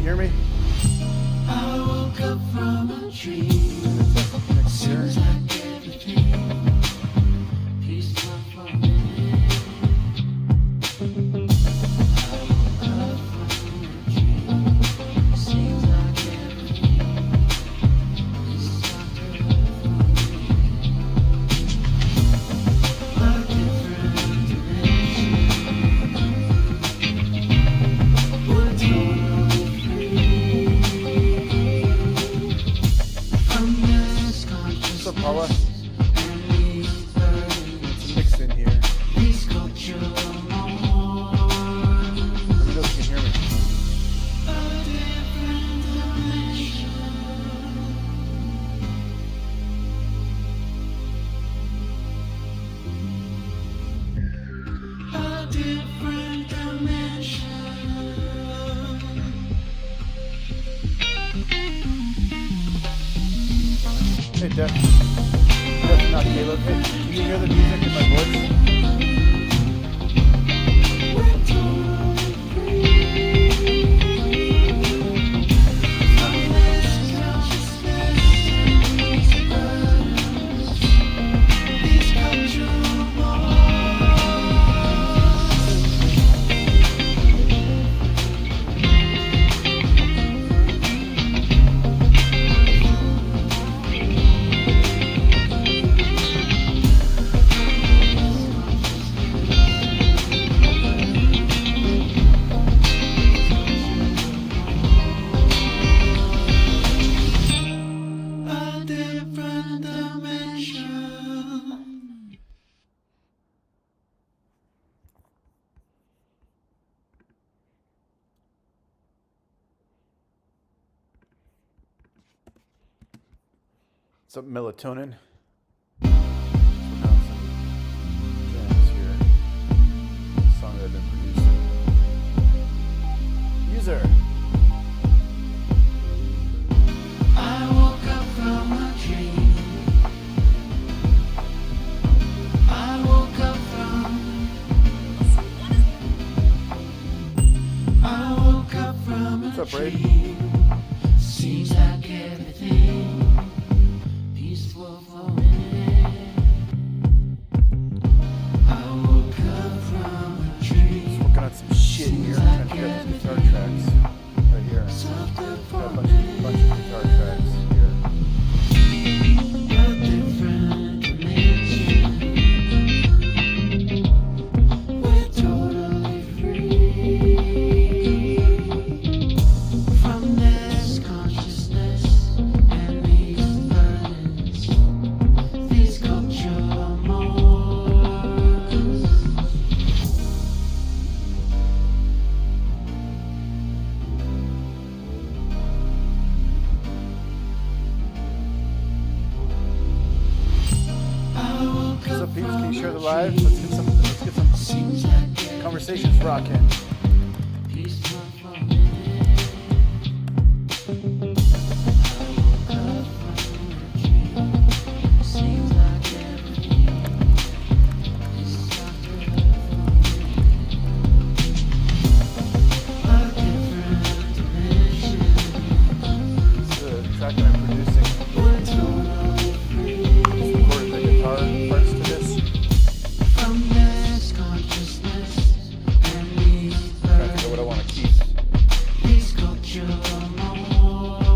hear me? I woke up from a dream. Next year. Seems like everything peaceful for a minute. I woke up from a dream. Seems like everything is softer for me. A different dimension. We're totally free from this What's up, Paula? consciousness and these burdens. Mix in here. These cultural norms. Let me know if you can hear me. A different dimension. A different dimension. Hey, Def, not Caleb. Hey, can you hear the music in my voice? We're totally free from this consciousness and these burdens. These cultural norms. A different dimension. What's up, melatonin? We're down some jams here. Song that I've been producing. User. I woke up from a dream. I woke up from. I woke up from a What's up, Ray? dream. Seems like everything peaceful for a minute. I woke up from a dream. Working on some shit here. I'm trying to get these guitar tracks right here. Softer for Got a a bunch minute. of guitar tracks here. A different dimension. We're totally free from this consciousness and these burdens. These cultural norms. I woke What's up up, peeps? Can from you share the a live? dream. Let's get some Seems like conversations rocking. peaceful for a minute. I woke up from a dream. Seems like everything is softer for me. A different dimension. This is a track that I'm producing. We're totally free Recorded the guitar parts to this. from this consciousness and these Trying to figure out what I burdens. want to keep. These cultural norms.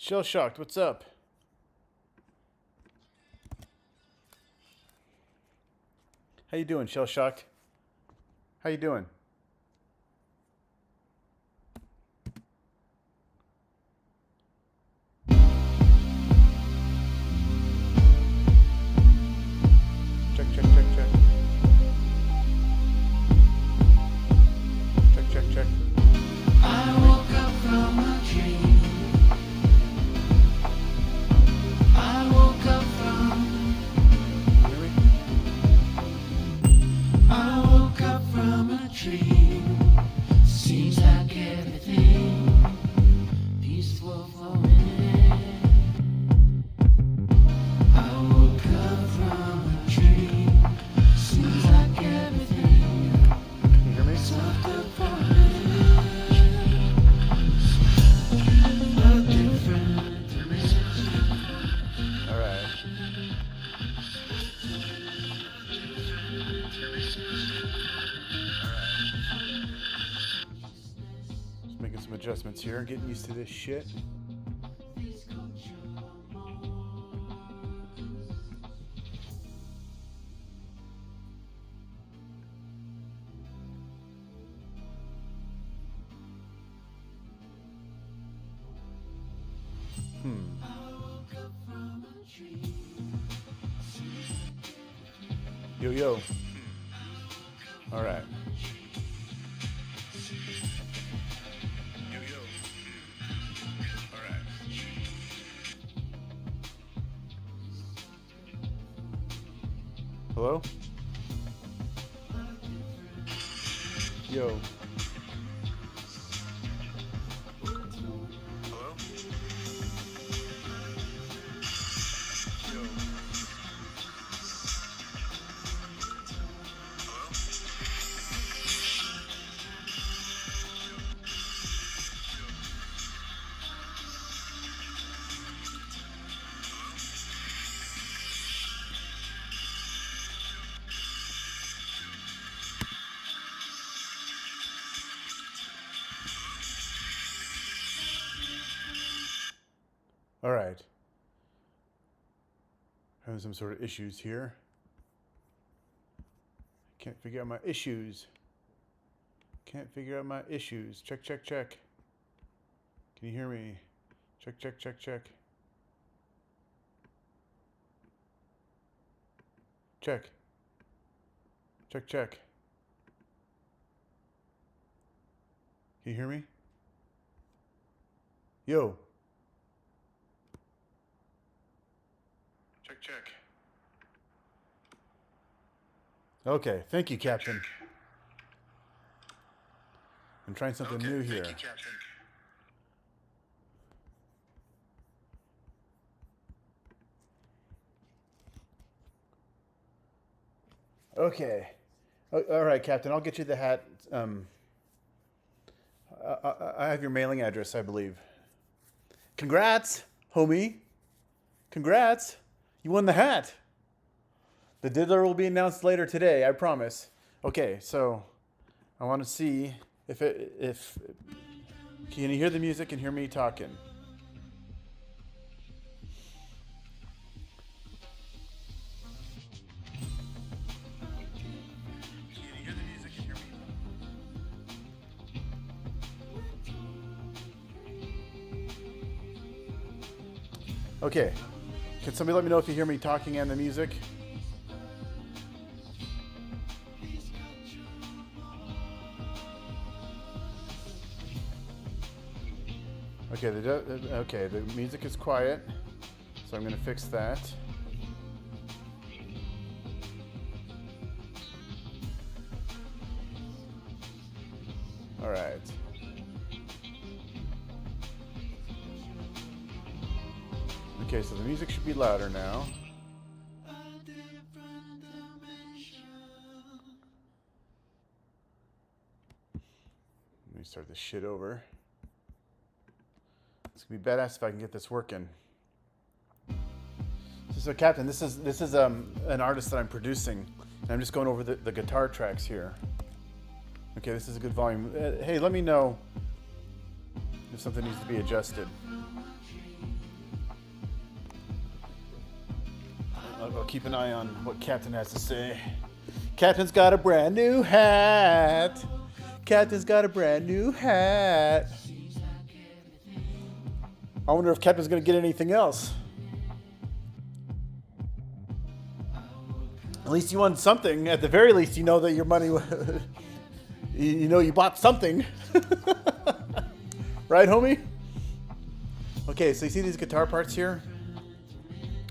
Shell Shocked, what's up? How you doing, Shell Shocked? How you doing? Check, check, check, check. Check, check, check. I woke up from a dream. I woke up from. Hear me? I woke up from a dream. Seems like everything peaceful for a minute. I woke up from a dream. Seems like everything Can you hear me? soft up for a minute. A different dimension. All right. Just making some adjustments here, getting used to this shit. Yo, yo. All right. Yo, yo. All right. Hello? Yo. Hello? Yo. All right. Having some sort of issues here. Can't figure out my issues. Can't figure out my issues. Check, check, check. Can you hear me? Check, check, check, check. Check. Check, check. Can you hear me? Yo. Check, check. Okay, thank you, Captain. I'm trying something new here. Thank you, Captain. Okay. All right, Captain. I'll get you the hat. I have your mailing address, I believe. Congrats, homie. Congrats. You won the hat. The diddler will be announced later today, I promise. Okay, so I want to see if can you hear the music and hear me talking? Can you hear the music and hear me? Okay. Can somebody let me know if you hear me talking and the music? Okay, the music is quiet, so I'm going to fix that. All right. Okay, so the music should be louder now. Let me start this shit over. It's gonna be badass if I can get this working. So Captain, this is an artist that I'm producing, and I'm just going over the guitar tracks here. Okay, this is a good volume. Hey, let me know if something needs to be adjusted. I'll keep an eye on what Captain has to say. Captain's got a brand new hat. Captain's got a brand new hat. I wonder if Captain's gonna get anything else. At least you won something. At the very least, you know that your money, you know you bought something. Right, homie? Okay, so you see these guitar parts here?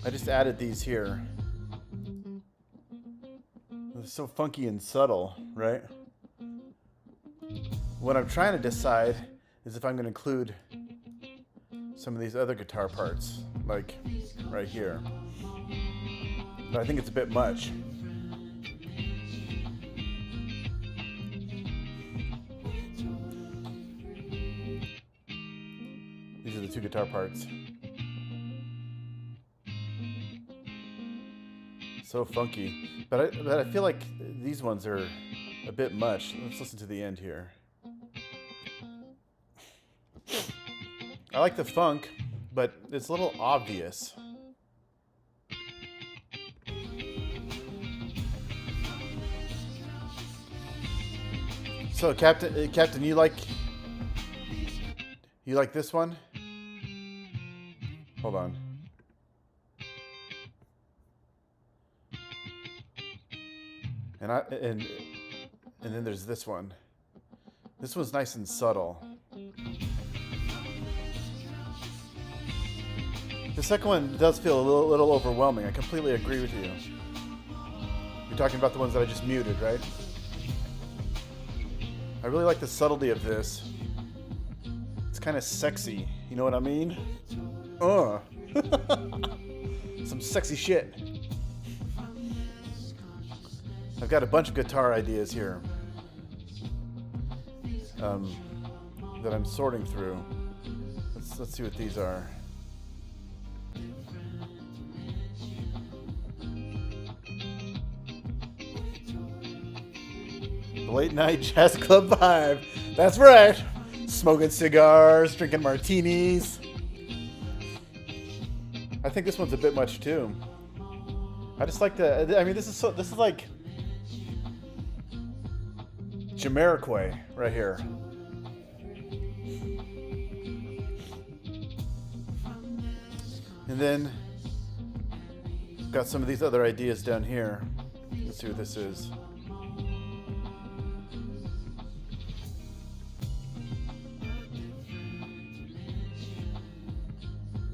I just added these here. They're so funky and subtle, right? What I'm trying to decide is if I'm going to include some of these other guitar parts, like right here. But I think it's a bit much. These are the two guitar parts. So funky. But I feel like these ones are a bit much. Let's listen to the end here. I like the funk, but it's a little obvious. So, Captain, you like this one? Hold on. And then there's this one. This one's nice and subtle. The second one does feel a little overwhelming. I completely agree with you. You're talking about the ones that I just muted, right? I really like the subtlety of this. It's kind of sexy. You know what I mean? Some sexy shit. I've got a bunch of guitar ideas here that I'm sorting through. Let's see what these are. The Late Night Jazz Club vibe. That's right. Smoking cigars, drinking martinis. I think this one's a bit much too. I just like the. I mean, this is like Jamiroquai right here. And then got some of these other ideas down here. Let's see what this is.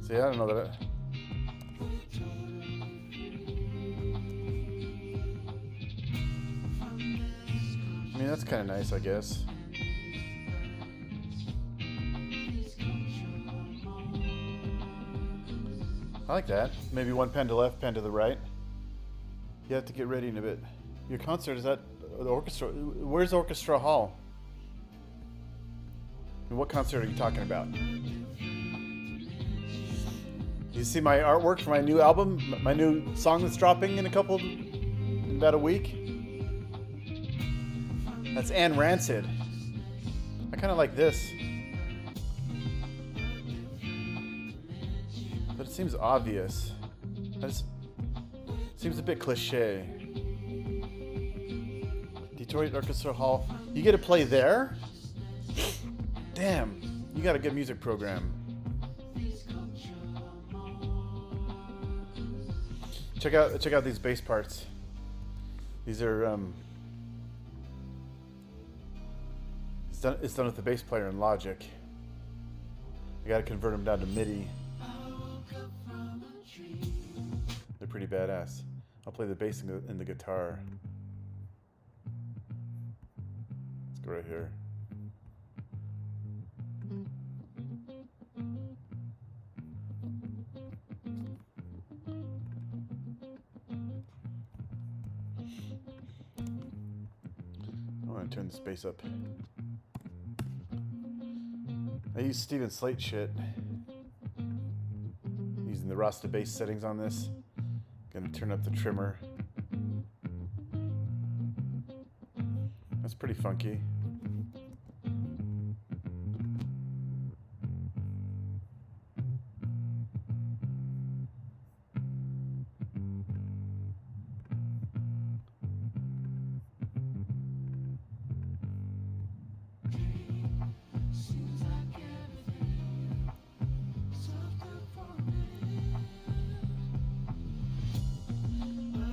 See, I don't know that. I mean, that's kind of nice, I guess. I like that. Maybe one pen to left, pen to the right. You have to get ready in a bit. Your concert is at the orchestra. Where's Orchestra Hall? And what concert are you talking about? You see my artwork for my new album? My new song that's dropping in about a week? That's Anne Rancid. I kind of like this. But it seems obvious. Seems a bit cliche. Detroit Orchestra Hall. You get to play there? Damn, you got a good music program. Check out these bass parts. These are it's done with the bass player in Logic. I gotta convert them down to MIDI. They're pretty badass. I'll play the bass and the guitar. Let's go right here. I want to turn this bass up. I use Steven Slate shit. Using the Rasta bass settings on this. Gonna turn up the trimmer. That's pretty funky.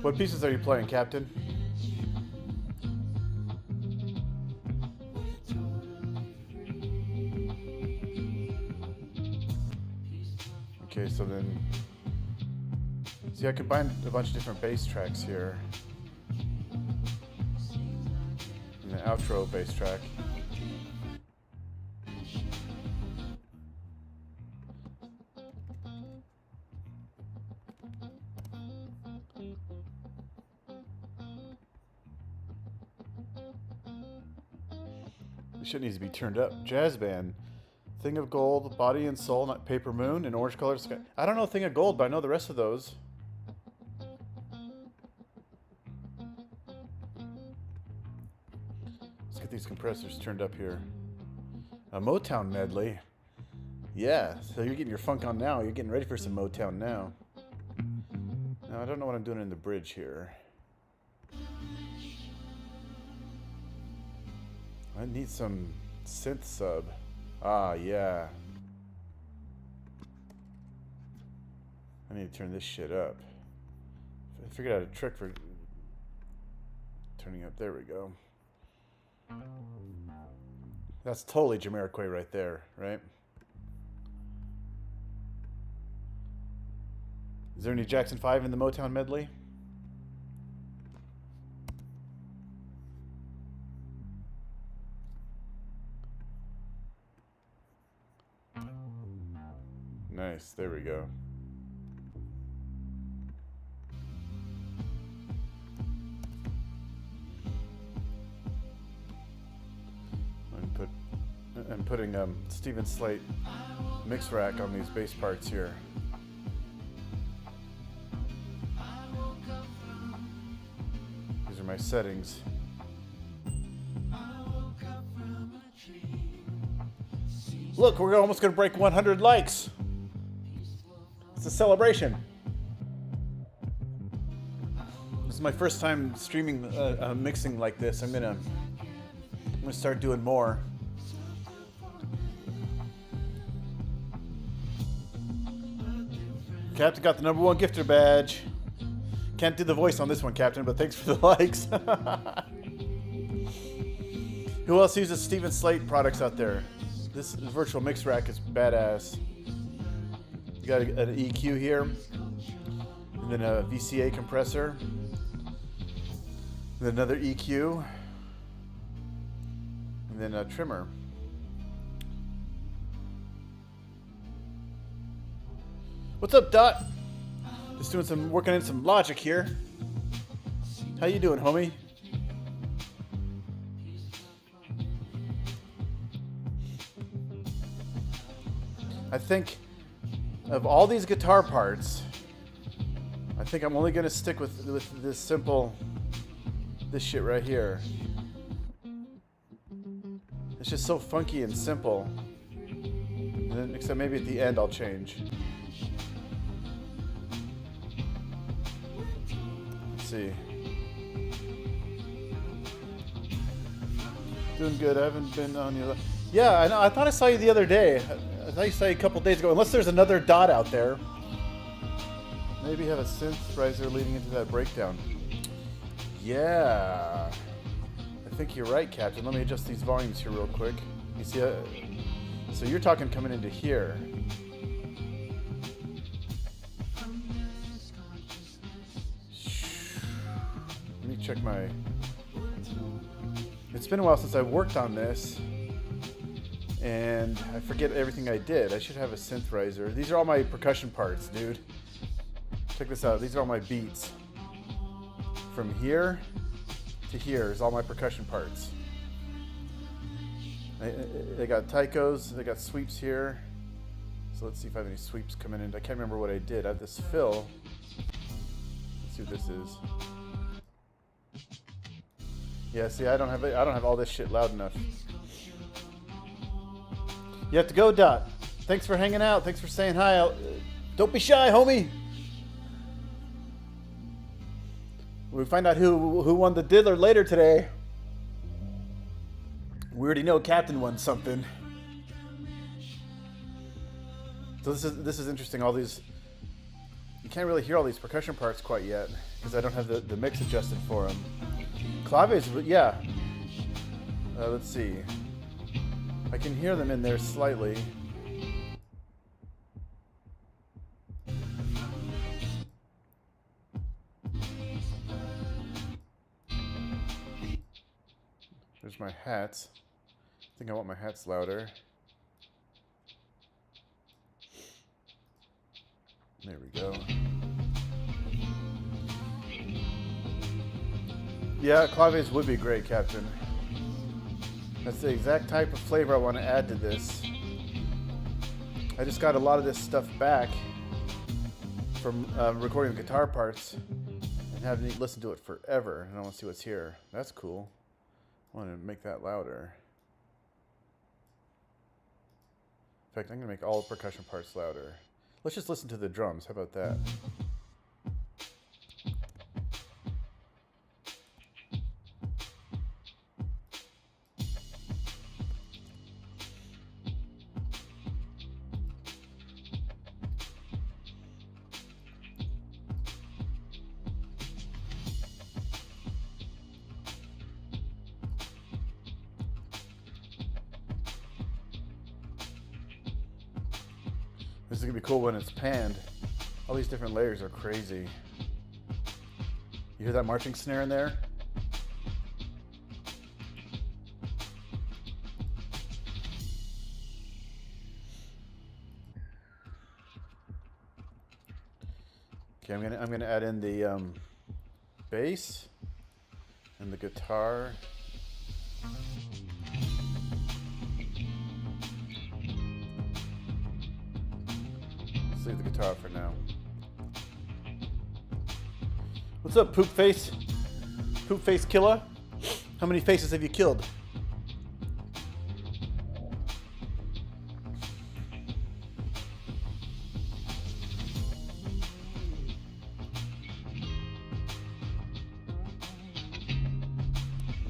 What pieces are you playing, Captain? Okay, so then... See, I combined a bunch of different bass tracks here. And an outro bass track. This shit needs to be turned up. Jazz band. Thing of Gold, Body and Soul, not Paper Moon, and Orange Colored Sky. I don't know Thing of Gold, but I know the rest of those. Let's get these compressors turned up here. A Motown medley. Yeah, so you're getting your funk on now. You're getting ready for some Motown now. Now, I don't know what I'm doing in the bridge here. I need some synth sub. Ah, yeah. I need to turn this shit up. I figured out a trick for turning up. There we go. That's totally Jamiroquai right there, right? Is there any Jackson 5 in the Motown medley? Nice, there we go. I'm putting Steven Slate mix rack on these bass parts here. These are my settings. Look, we're almost gonna break 100 likes. It's a celebration. This is my first time streaming mixing like this. I'm gonna start doing more. Captain got the #1 gifter badge. Can't do the voice on this one, Captain, but thanks for the likes. Who else uses Steven Slate products out there? This virtual mix rack is badass. You got an EQ here, and then a VCA compressor, and then another EQ, and then a trimmer. What's up, Dot? Just doing some working in some Logic here. How you doing, homie? I think of all these guitar parts, I think I'm only gonna stick with this simple, this shit right here. It's just so funky and simple. And then, except maybe at the end I'll change. Let's see. Doing good. I haven't been on you. Yeah, I know. I thought I saw you the other day. I thought you saw you a couple days ago. Unless there's another Dot out there. Maybe have a synth riser leading into that breakdown. Yeah. I think you're right, Captain. Let me adjust these volumes here real quick. You see, so you're talking coming into here. Let me check my... It's been a while since I worked on this. And I forget everything I did. I should have a synth riser. These are all my percussion parts, dude. Check this out. These are all my beats. From here to here is all my percussion parts. I got taikos. I got sweeps here. So let's see if I have any sweeps coming in. I can't remember what I did. I have this fill. Let's see what this is. Yeah, see, I don't have all this shit loud enough. You have to go, Dot. Thanks for hanging out. Thanks for saying hi. Don't be shy, homie. We find out who won the diddler later today. We already know Captain won something. So this is interesting. All these, you can't really hear all these percussion parts quite yet. because I don't have the mix adjusted for them. Claves, yeah. Let's see. I can hear them in there slightly. There's my hats. I think I want my hats louder. There we go. Yeah, claves would be great, Captain. That's the exact type of flavor I want to add to this. I just got a lot of this stuff back from recording the guitar parts and having listened to it forever. And I want to see what's here. That's cool. I want to make that louder. In fact, I'm going to make all the percussion parts louder. Let's just listen to the drums. How about that? This is going to be cool when it's panned. All these different layers are crazy. You hear that marching snare in there? Okay, I'm gonna add in the bass and the guitar. Leave the guitar for now. What's up, Poop Face? Poop Face Killer? How many faces have you killed?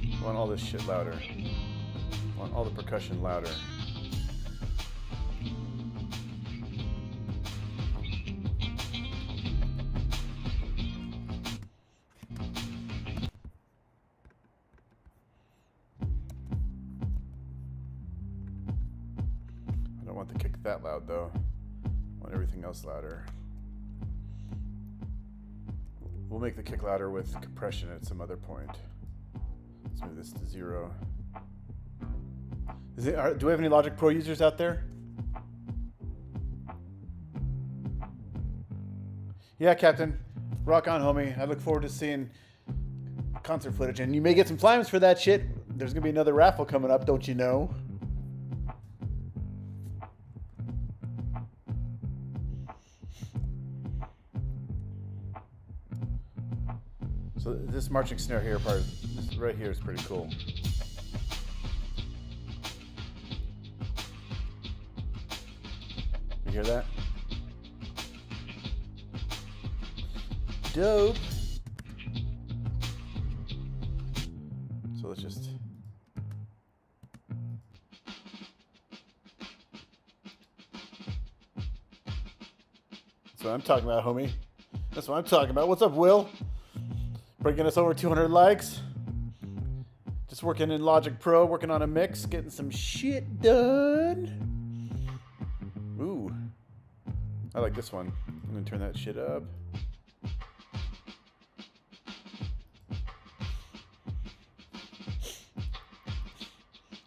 I want all this shit louder. I want all the percussion louder. I don't want the kick that loud though. I want everything else louder. We'll make the kick louder with compression at some other point. Let's move this to 0. Do we have any Logic Pro users out there? Yeah, Captain. Rock on, homie. I look forward to seeing concert footage. And you may get some flames for that shit. There's going to be another raffle coming up, don't you know? So this marching snare here part, this right here is pretty cool. You hear that? Dope. So let's just... That's what I'm talking about, homie. That's what I'm talking about. What's up, Will? Bringing us over 200 likes. Just working in Logic Pro, working on a mix, getting some shit done. Ooh. I like this one. I'm gonna turn that shit up.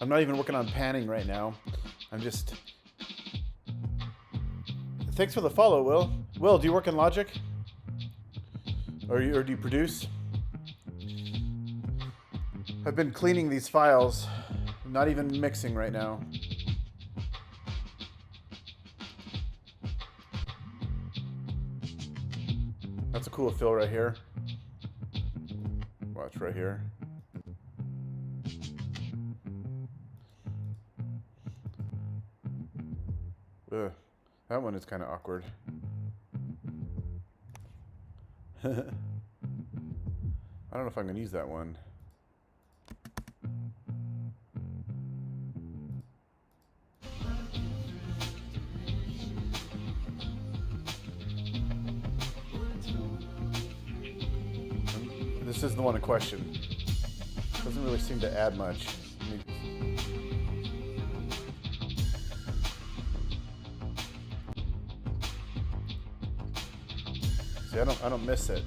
I'm not even working on panning right now. I'm just... Thanks for the follow, Will. Will, do you work in Logic? Or do you produce? I've been cleaning these files. I'm not even mixing right now. That's a cool fill right here. Watch right here. Ugh, that one is kind of awkward. I don't know if I'm going to use that one. this isn't the one in question. Doesn't really seem to add much. See, I don't miss it.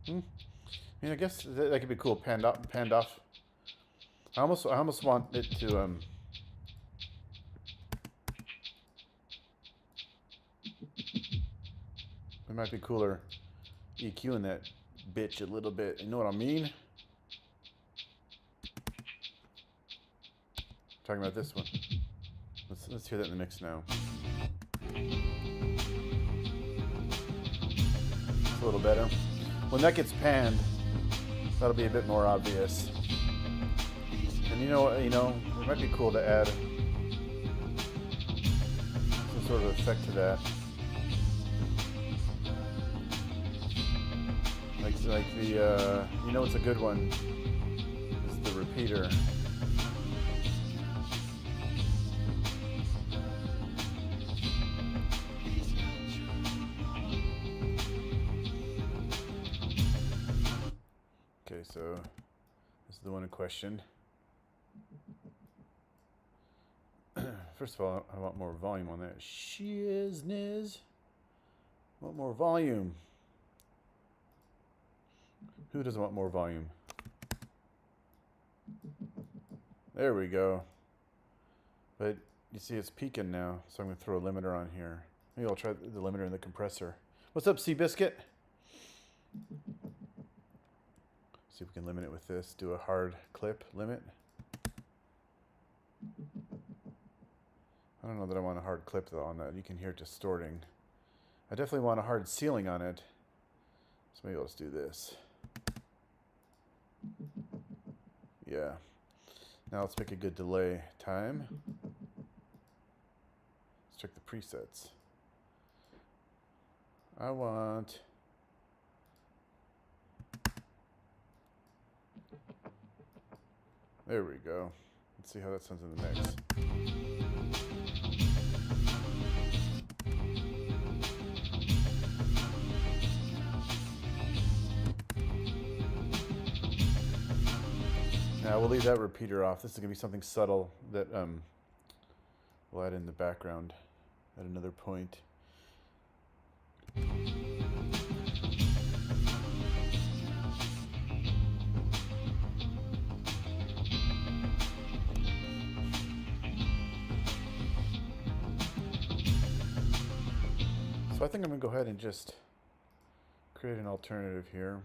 I mean, I guess that could be cool. Panned off. I almost want it to It might be cooler EQing that bitch a little bit. You know what I mean? Talking about this one. Let's hear that in the mix now. It's a little better. When that gets panned, that'll be a bit more obvious. And you know, it might be cool to add some sort of effect to that. Like the, it's a good one is the repeater. Okay, so this is the one in question. First of all, I want more volume on that. Shizniz. I want more volume. Who doesn't want more volume? There we go. But you see it's peaking now, so I'm going to throw a limiter on here. Maybe I'll try the limiter in the compressor. What's up, Seabiscuit? See if we can limit it with this. Do a hard clip limit. I don't know that I want a hard clip though on that. You can hear it distorting. I definitely want a hard ceiling on it. So maybe I'll just do this. Yeah. Now let's pick a good delay time. Let's check the presets. I want... There we go. Let's see how that sounds in the mix. Now we'll leave that repeater off. This is going to be something subtle that we'll add in the background at another point. So I think I'm going to go ahead and just create an alternative here.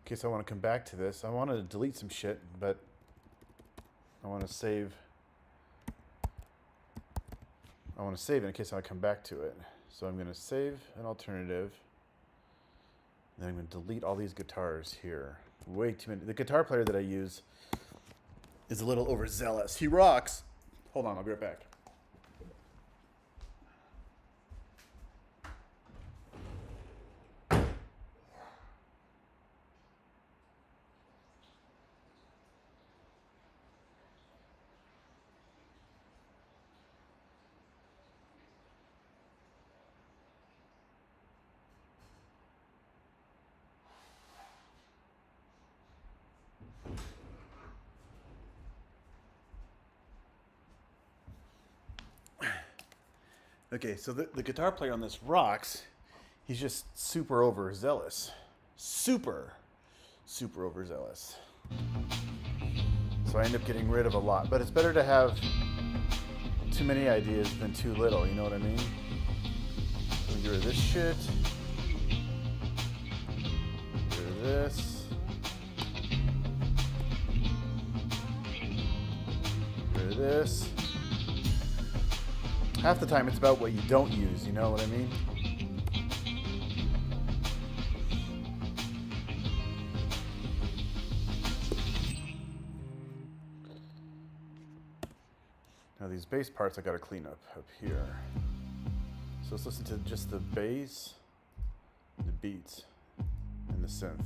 In case I want to come back to this. I want to delete some shit, but I want to save. I want to save it in case I come back to it. So I'm going to save an alternative. And then I'm going to delete all these guitars here. Way too many. The guitar player that I use is a little overzealous. He rocks. Hold on, I'll be right back. Okay, so the guitar player on this rocks. He's just super overzealous. Super overzealous. So I end up getting rid of a lot. But it's better to have too many ideas than too little, you know what I mean? Let me get rid of this shit. Get rid of this. Get rid of this. Half the time it's about what you don't use, you know what I mean? Now these bass parts I gotta clean up here. So let's listen to just the bass, the beats, and the synth.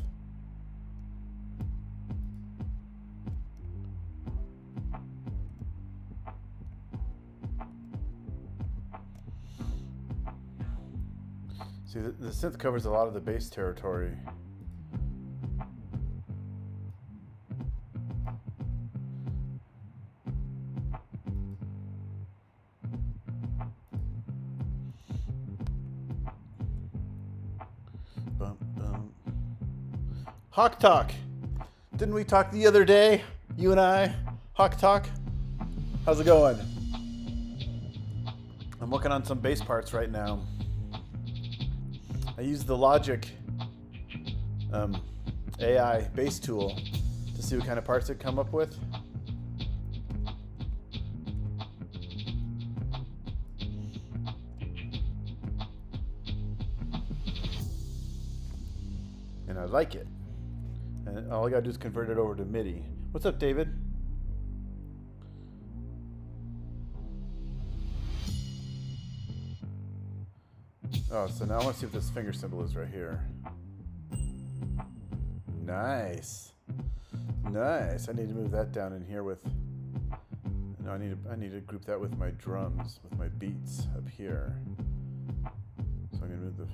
See, the synth covers a lot of the bass territory. Bum, bum. Hawk Talk. Didn't we talk the other day? You and I? Hawk Talk? How's it going? I'm working on some bass parts right now. I use the Logic AI bass tool to see what kind of parts it come up with. And I like it. And all I gotta do is convert it over to MIDI. What's up, David? Oh, so now I want to see what this finger symbol is right here. Nice. Nice. I need to move that down in here with... No, I need to group that with my drums, with my beats up here. So I'm going to move the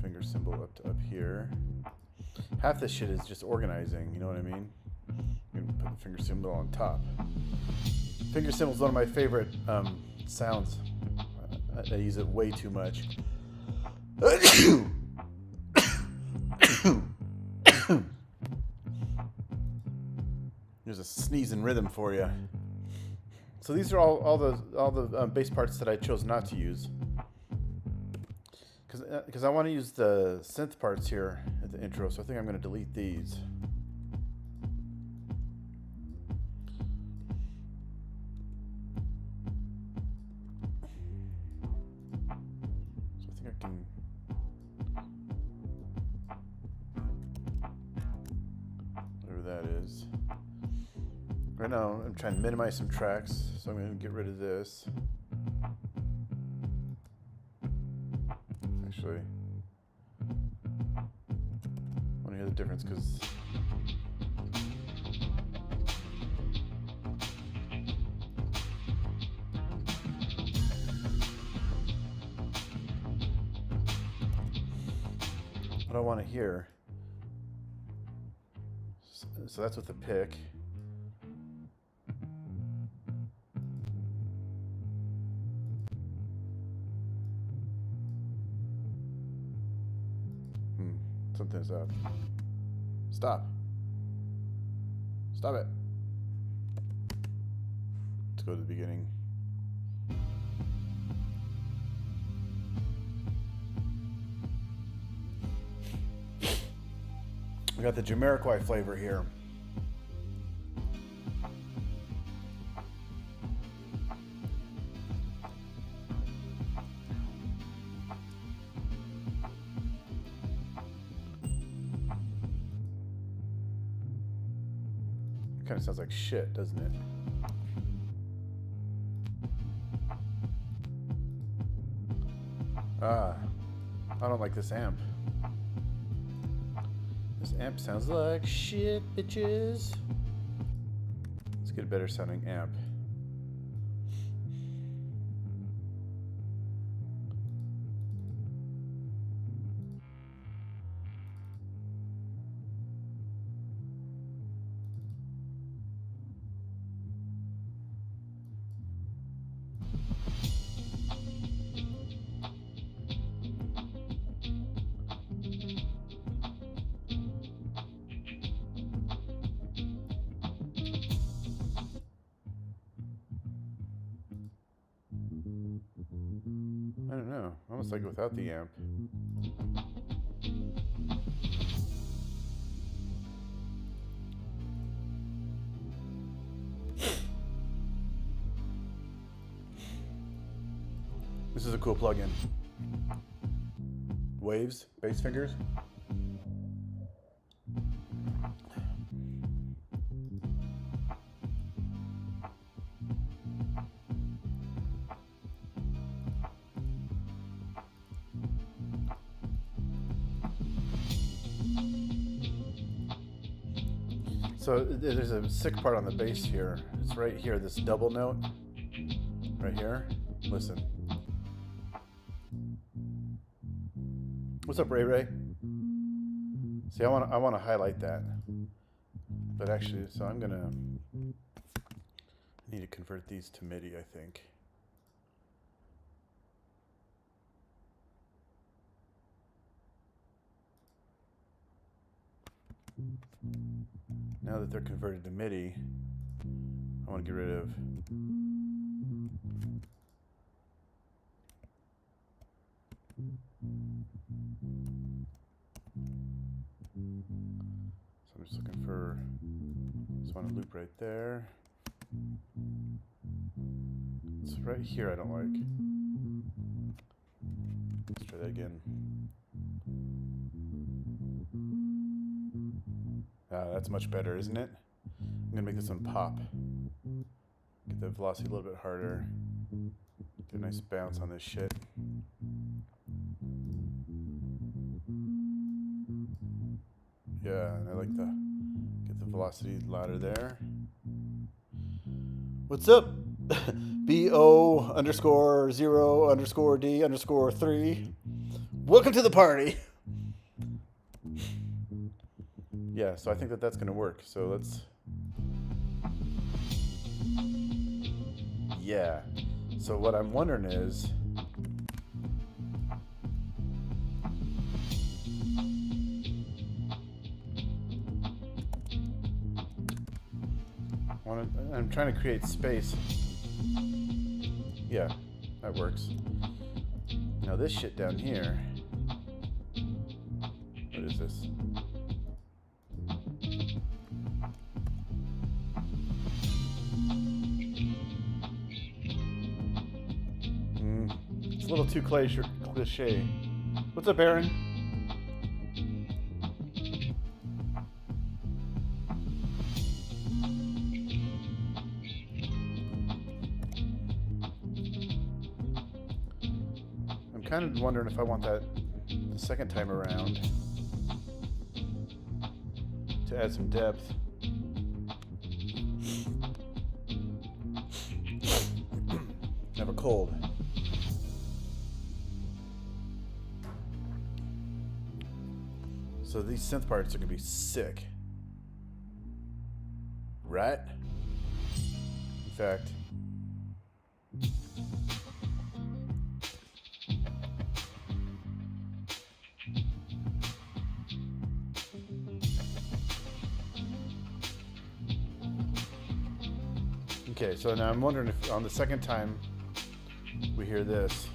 finger symbol up here. Half this shit is just organizing, you know what I mean? I'm going to put the finger symbol on top. Finger symbol is one of my favorite sounds. I use it way too much. There's a sneezing rhythm for you. So these are all the bass parts that I chose not to use, because I want to use the synth parts here at the intro. So I think I'm going to delete these. So I think I can. Whatever that is. Right now, I'm trying to minimize some tracks, so I'm going to get rid of this. Actually, I want to hear the difference because what I want to hear. So that's with the pick. Something's up. Stop. Stop it. Let's go to the beginning. We got the Jamiroquai flavor here. Kind of sounds like shit, doesn't it? I don't like this amp. This amp sounds like shit, bitches. Let's get a better sounding amp. I don't know. I almost like it without the amp. This is a cool plugin. Waves, bass fingers. So there's a sick part on the bass here. It's right here, this double note. Right here. Listen. What's up, Ray Ray? See, I want to highlight that, but actually, so I'm gonna need to convert these to MIDI, I think. Now that they're converted to MIDI, I want to get rid of so I'm just looking for just want a loop right there. It's right here I don't like. Let's try that again. That's much better, isn't it? I'm gonna make this one pop. Get the velocity a little bit harder. Get a nice bounce on this shit. Yeah, and I like get the velocity louder there. What's up? BO_0_D_3. Welcome to the party. Yeah, so I think that's going to work. So let's... Yeah. So what I'm wondering is... I'm trying to create space. Yeah, that works. Now this shit down here... What is this? It's a little too cliche. What's up, Aaron? I'm kind of wondering if I want that the second time around to add some depth. I have a cold. So these synth parts are gonna be sick, right? In fact, okay, so now I'm wondering if on the second time we hear this.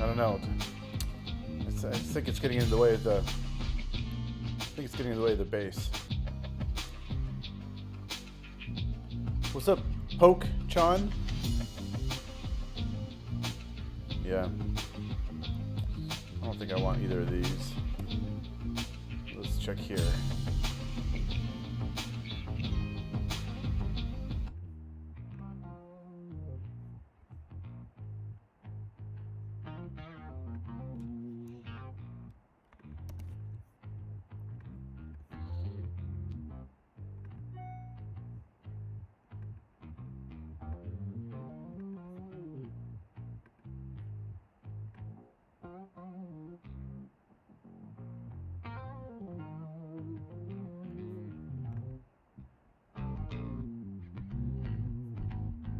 I don't know. I think it's getting in the way of the. I think it's getting in the way of the bass. What's up, Poke Chan? Yeah. I don't think I want either of these. Let's check here.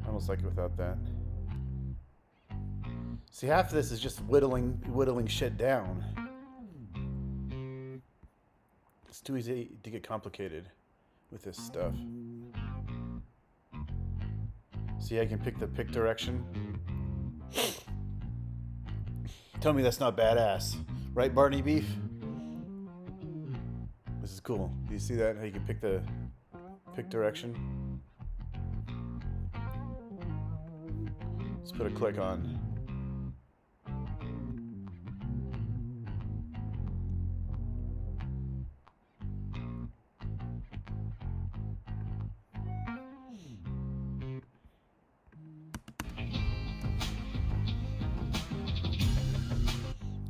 I almost like it without that. See, half of this is just whittling shit down. It's too easy to get complicated with this stuff. See, I can pick the pick direction. Tell me that's not badass. Right, Barney Beef? This is cool. Do you see that? How you can pick the pick direction? Let's put a click on.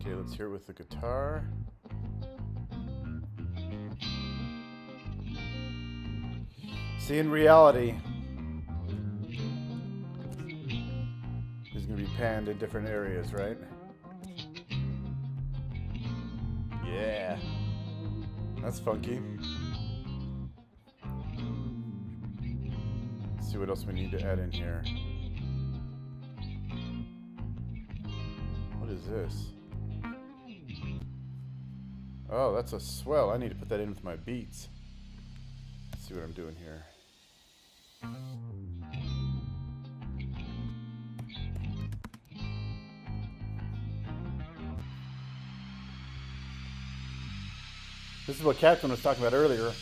Okay, let's hear it with the guitar. See, in reality, is going to be panned in different areas, right? Yeah. That's funky. Let's see what else we need to add in here. What is this? Oh, that's a swell. I need to put that in with my beats. Let's see what I'm doing here. This is what Captain was talking about earlier.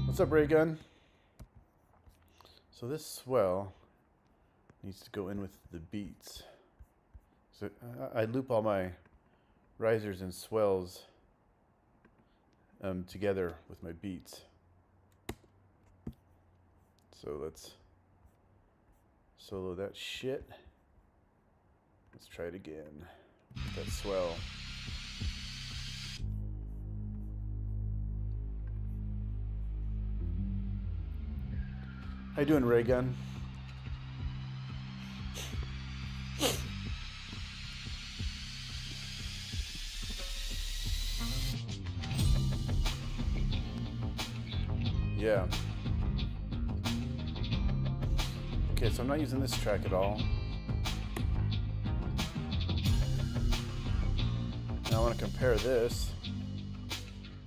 What's up, Ray Gun? So this swell needs to go in with the beats. So I loop all my risers and swells together with my beats. So let's solo that shit. Let's try it again with that swell. How you doing, Ray Gun? Yeah. Okay, so I'm not using this track at all. Now I want to compare this.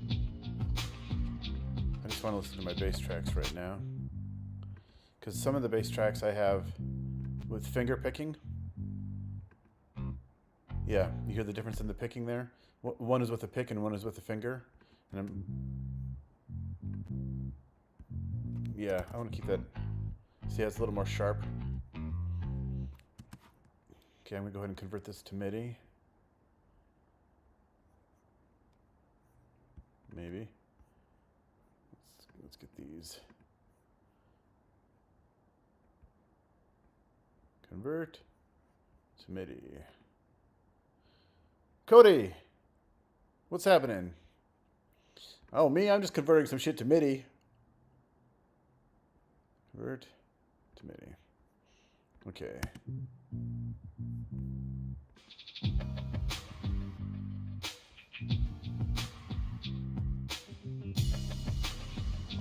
I just want to listen to my bass tracks right now. Because some of the bass tracks I have with finger picking. Yeah, you hear the difference in the picking there? One is with a pick and one is with a finger. And yeah, I want to keep that. See, it's a little more sharp. Okay, I'm going to go ahead and convert this to MIDI. Maybe. Let's get these. Convert to MIDI. Cody, what's happening? Oh, me? I'm just converting some shit to MIDI. Convert to MIDI. Okay.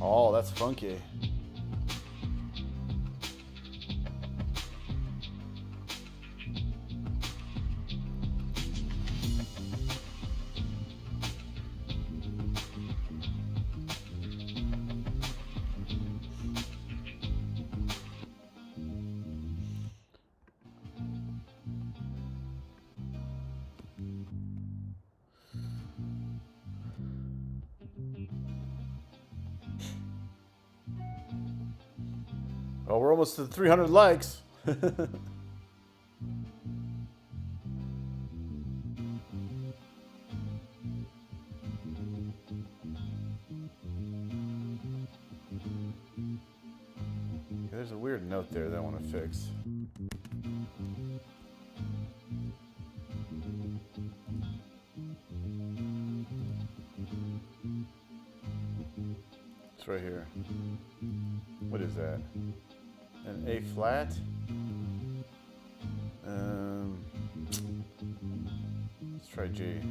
Oh, that's funky. Oh, we're almost to 300 likes. There's a weird note there that I want to fix. It's right here. What is that? An A flat. Let's try G.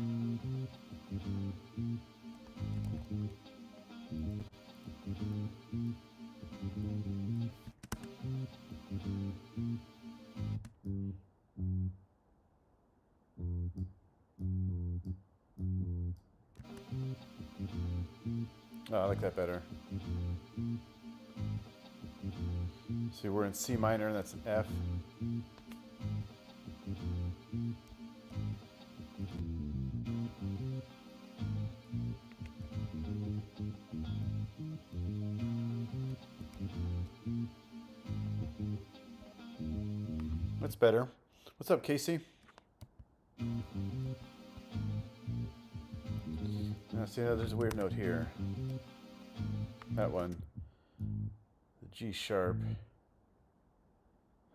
Oh, I like that better. See, we're in C minor, and that's an F. That's better. What's up, Casey? Now, see, there's a weird note here. That one. The G sharp.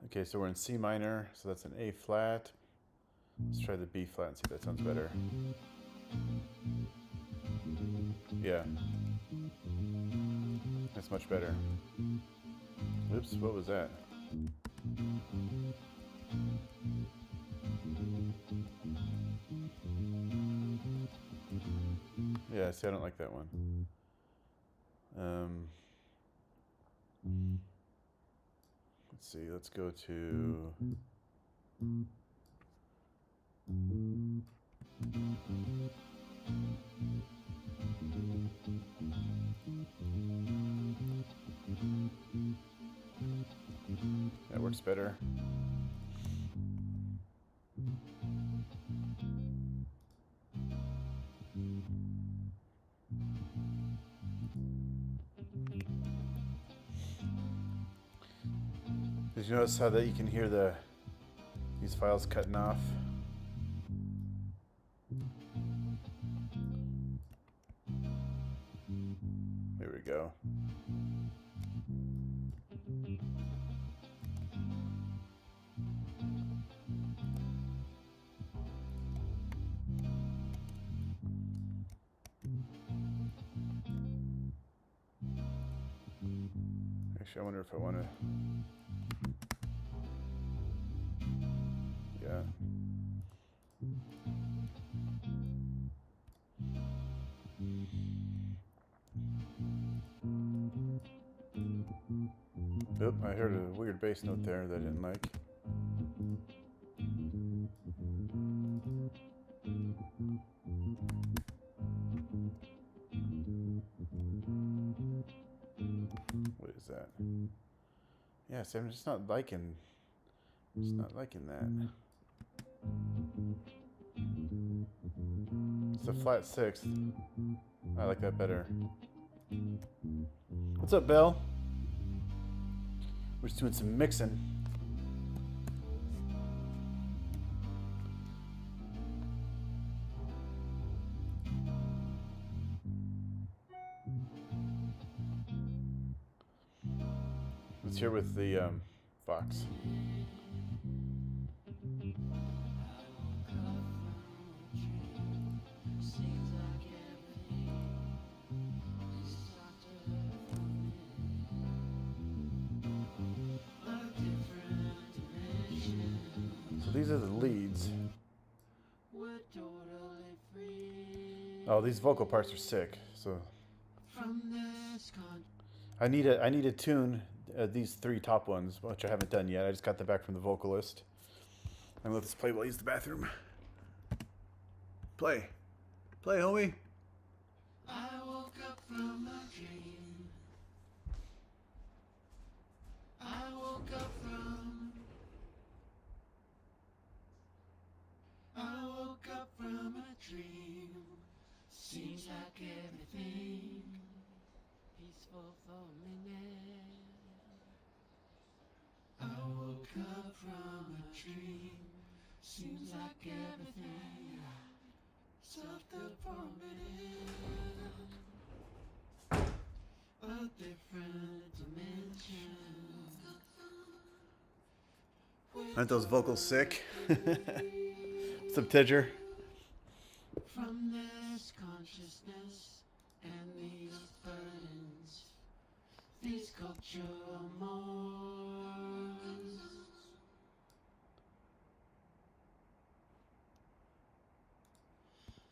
Okay, so we're in C minor, so that's an A flat. Let's try the B flat and see if that sounds better. Yeah. That's much better. Oops, what was that? Yeah, see, I don't like that one. Let's see, let's go to... That works better. Did you notice how that you can hear these files cutting off? There we go. Actually, I wonder if I want to... Yeah. Oop, I heard a weird bass note there that I didn't like. What is that? Yeah, see, I'm just not liking that. It's a flat sixth. I like that better. What's up, Belle? We're just doing some mixing. Let's hear with the Vox. These are the leads. Oh, these vocal parts are sick. So I need to tune these three top ones, which I haven't done yet. I just got that back from the vocalist. I'm gonna let this play while I use the bathroom. Play, homie. I woke up from a dream. I woke up from a dream. Seems like everything peaceful for a minute. I woke up from a dream. Seems like everything softer for a minute. A different dimension. Aren't those vocals sick? What's up, Tidger? From this consciousness and these burdens, these cultural mores.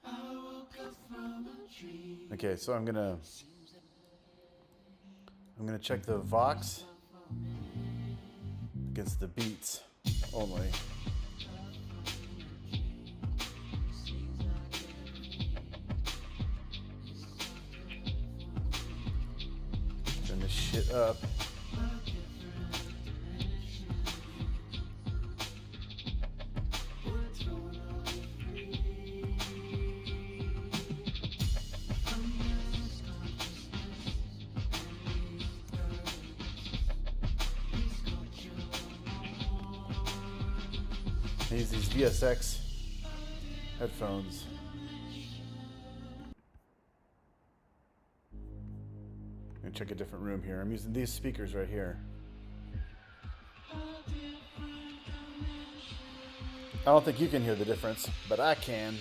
I woke up from a dream. Okay, so I'm gonna check the Vox against the beats only. Turn this shit up. I use these VSX headphones. I'm gonna check a different room here. I'm using these speakers right here. I don't think you can hear the difference, but I can.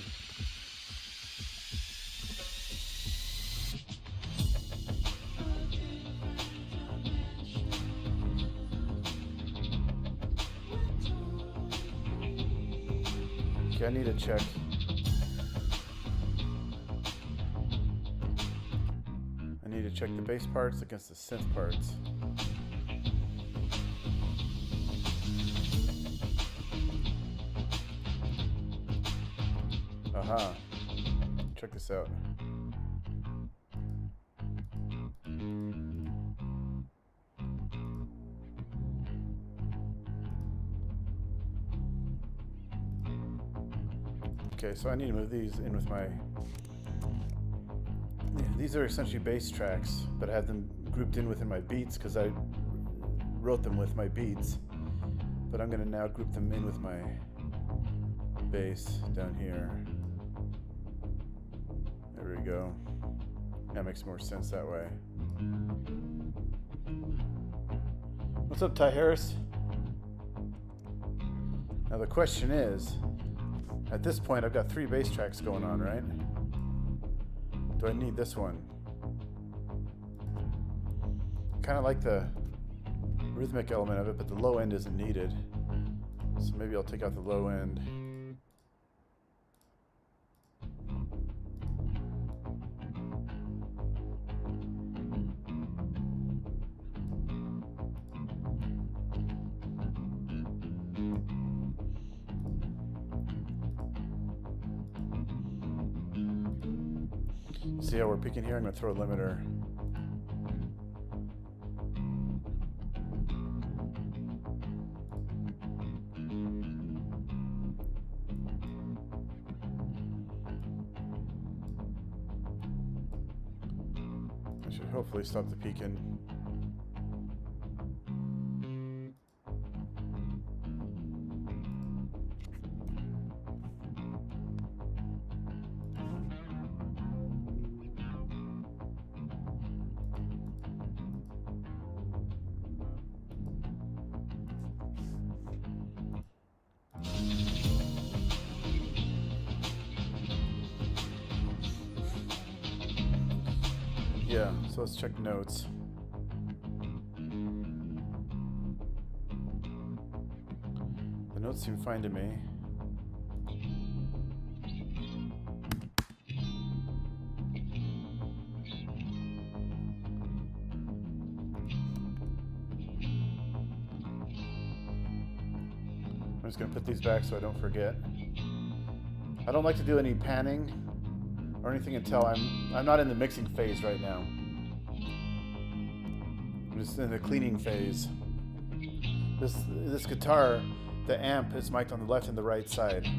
Okay, I need to check. I need to check the bass parts against the synth parts. Aha. Check this out. Okay, so I need to move these in with my... Yeah, these are essentially bass tracks, but I have them grouped in within my beats because I wrote them with my beats. But I'm going to now group them in with my bass down here. There we go. That makes more sense that way. What's up, Ty Harris? Now the question is, at this point I've got 3 bass tracks going on, right? Do I need this one? Kind of like the rhythmic element of it, but the low end isn't needed. So maybe I'll take out the low end. See how we're peaking here? I'm going to throw a limiter. I should hopefully stop the peaking. Yeah, so let's check notes. The notes seem fine to me. I'm just gonna put these back so I don't forget. I don't like to do any panning or anything until I'm not in the mixing phase right now. I'm just in the cleaning phase. This guitar, the amp is mic'd on the left and the right side. I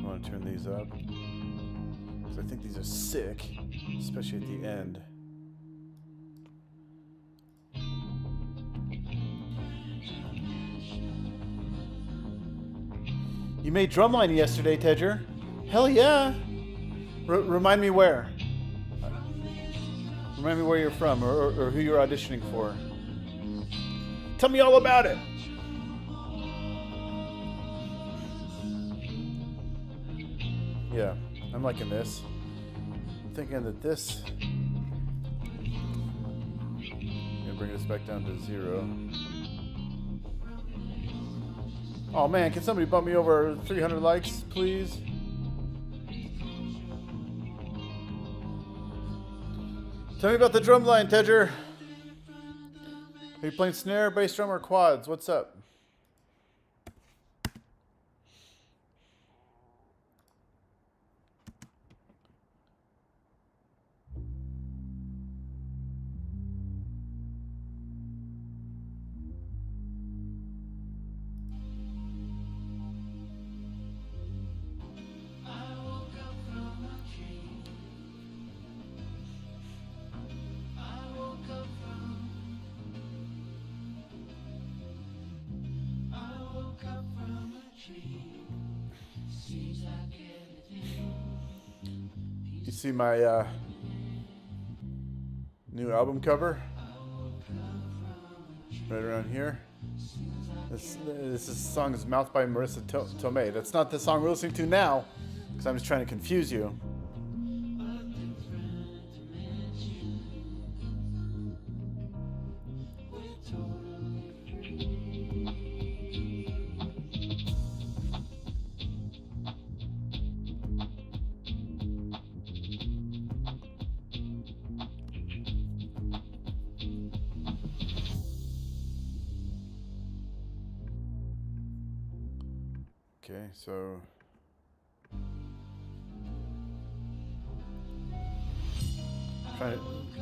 want to turn these up because I think these are sick, especially at the end. You made Drumline yesterday, Tedger. Hell yeah. Remind me where. Remind me where you're from or who you're auditioning for. Tell me all about it. Yeah, I'm liking this. I'm thinking that this... I'm gonna bring this back down to 0. Oh man, can somebody bump me over 300 likes, please? Tell me about the drum line, Tedger. Are you playing snare, bass drum, or quads? What's up? You see my new album cover? Right around here. This song is Mouth by Marissa Tomei. That's not the song we're listening to now, because I'm just trying to confuse you. Okay, so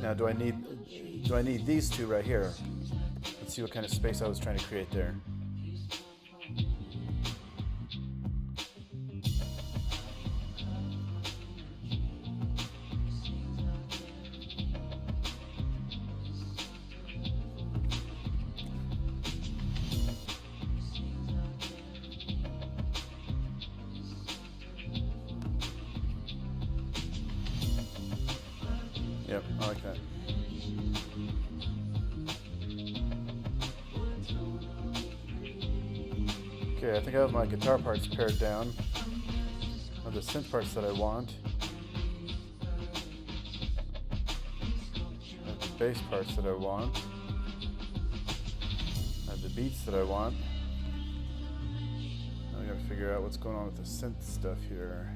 now do I need these two right here? Let's see what kind of space I was trying to create there. Yep, I like that. Okay, I think I have my guitar parts pared down. Or the synth parts that I want. I have the bass parts that I want. I have the beats that I want. Now I gotta figure out what's going on with the synth stuff here.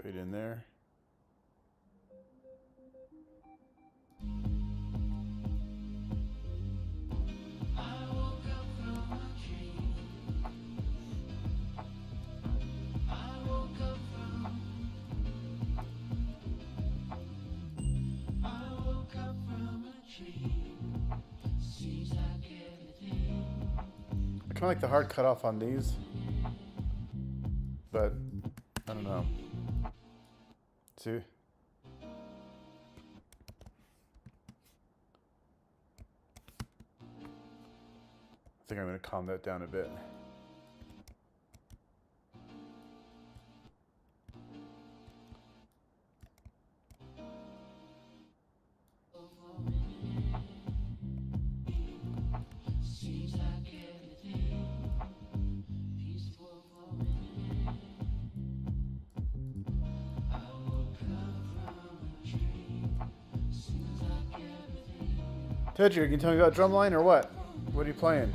Fade in there. I kind of like the hard cutoff on these, but I don't know. See? I think I'm going to calm that down a bit. Tedger, can you tell me about Drumline or what? What are you playing?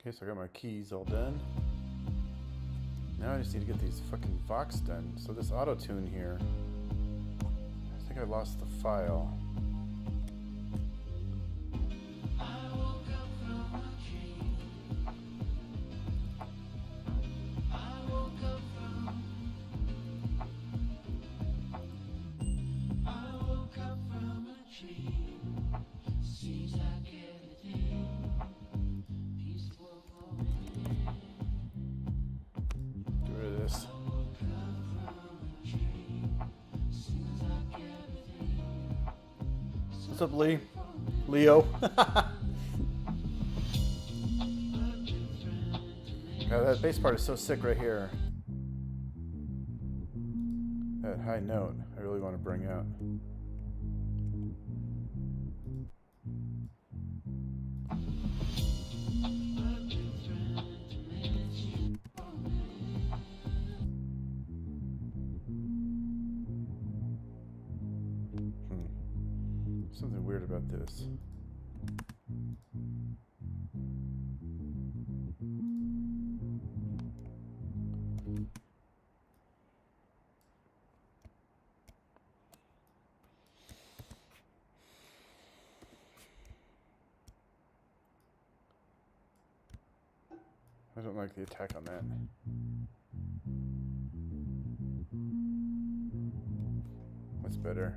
Okay, so I got my keys all done. Now I just need to get these fucking Vox done. So this auto tune here, I think I lost the file. Get rid of this. What's up, Lee? Leo. God, that bass part is so sick right here. That high note, I really want to bring out. Something weird about this. I don't like the attack on that. That's better.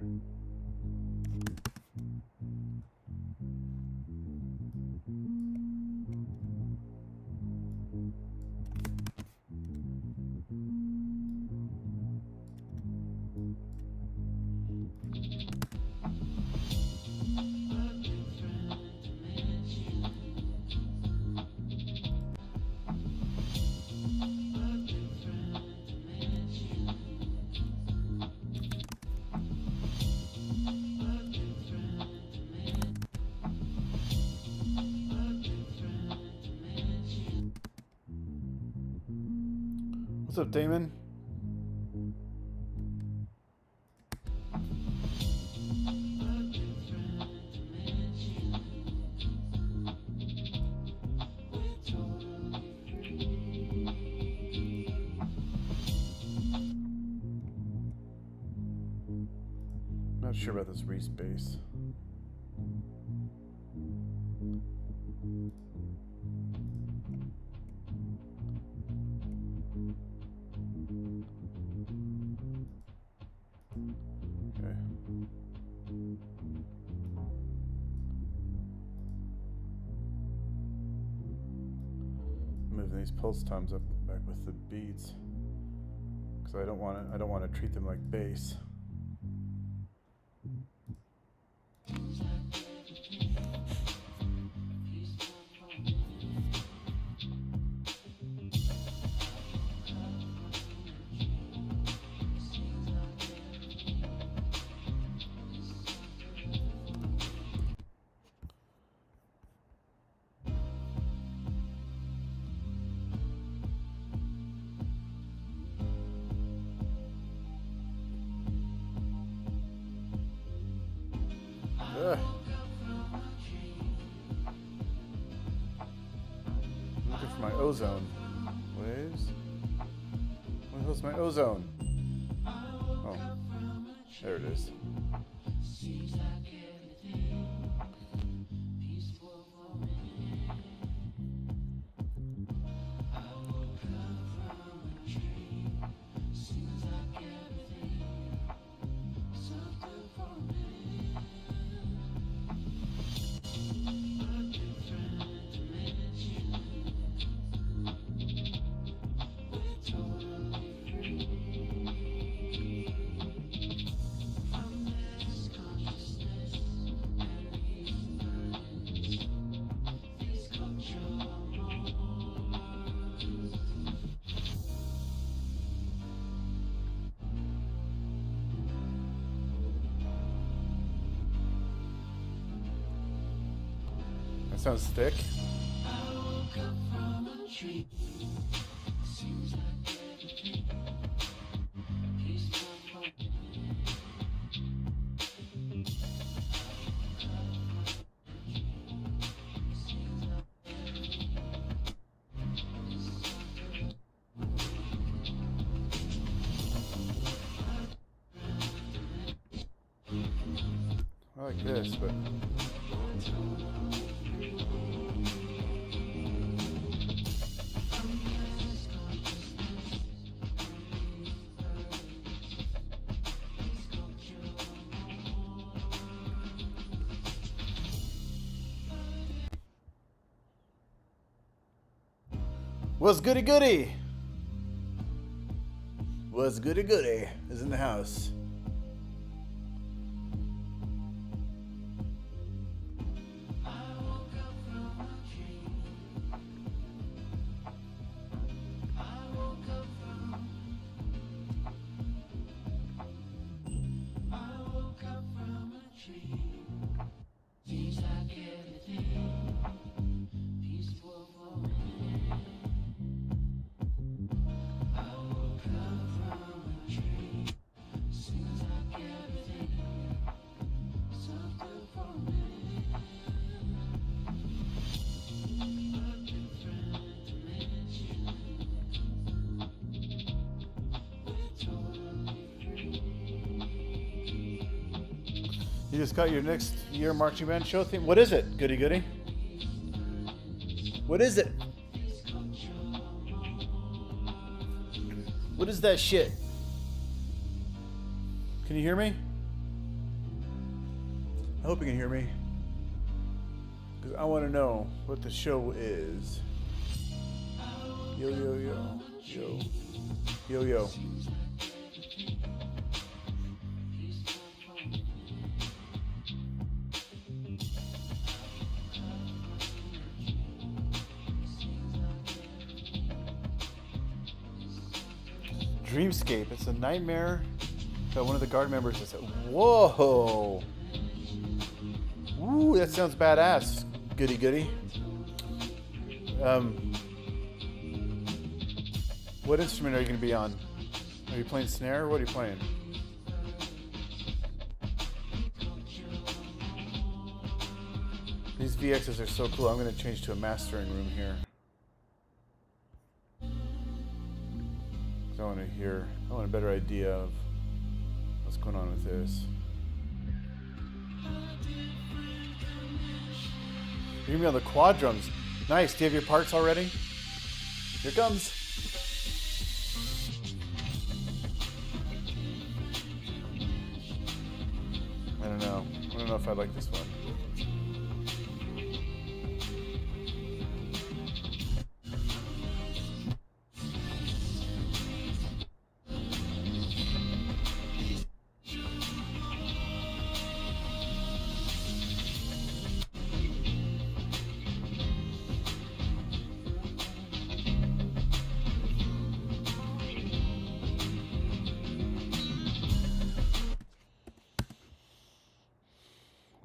What's up, Damon? Not sure about this Reese bass. Okay. Moving these pulse toms up back with the beats, because I don't want to treat them like bass. Ugh. I'm looking for my ozone. Waves? Where the hell's my ozone? Oh, there it is. That sounds thick. I like this, but what's goody goody? What's goody goody is in the house. You just got your next year marching band show theme. What is it, goody goody? What is it? What is that shit? Can you hear me? I hope you can hear me. Because I want to know what the show is. Yo, yo, yo. Yo. Yo, yo. Dreamscape. It's a nightmare that one of the guard members is. Whoa! Ooh, that sounds badass. Goody goody. What instrument are you going to be on? Are you playing snare or what are you playing? These VXs are so cool. I'm going to change to a mastering room here. I want a better idea of what's going on with this. You're gonna be on the quad drums. Nice. Do you have your parts already? Here it comes. I don't know. I don't know if I like this one.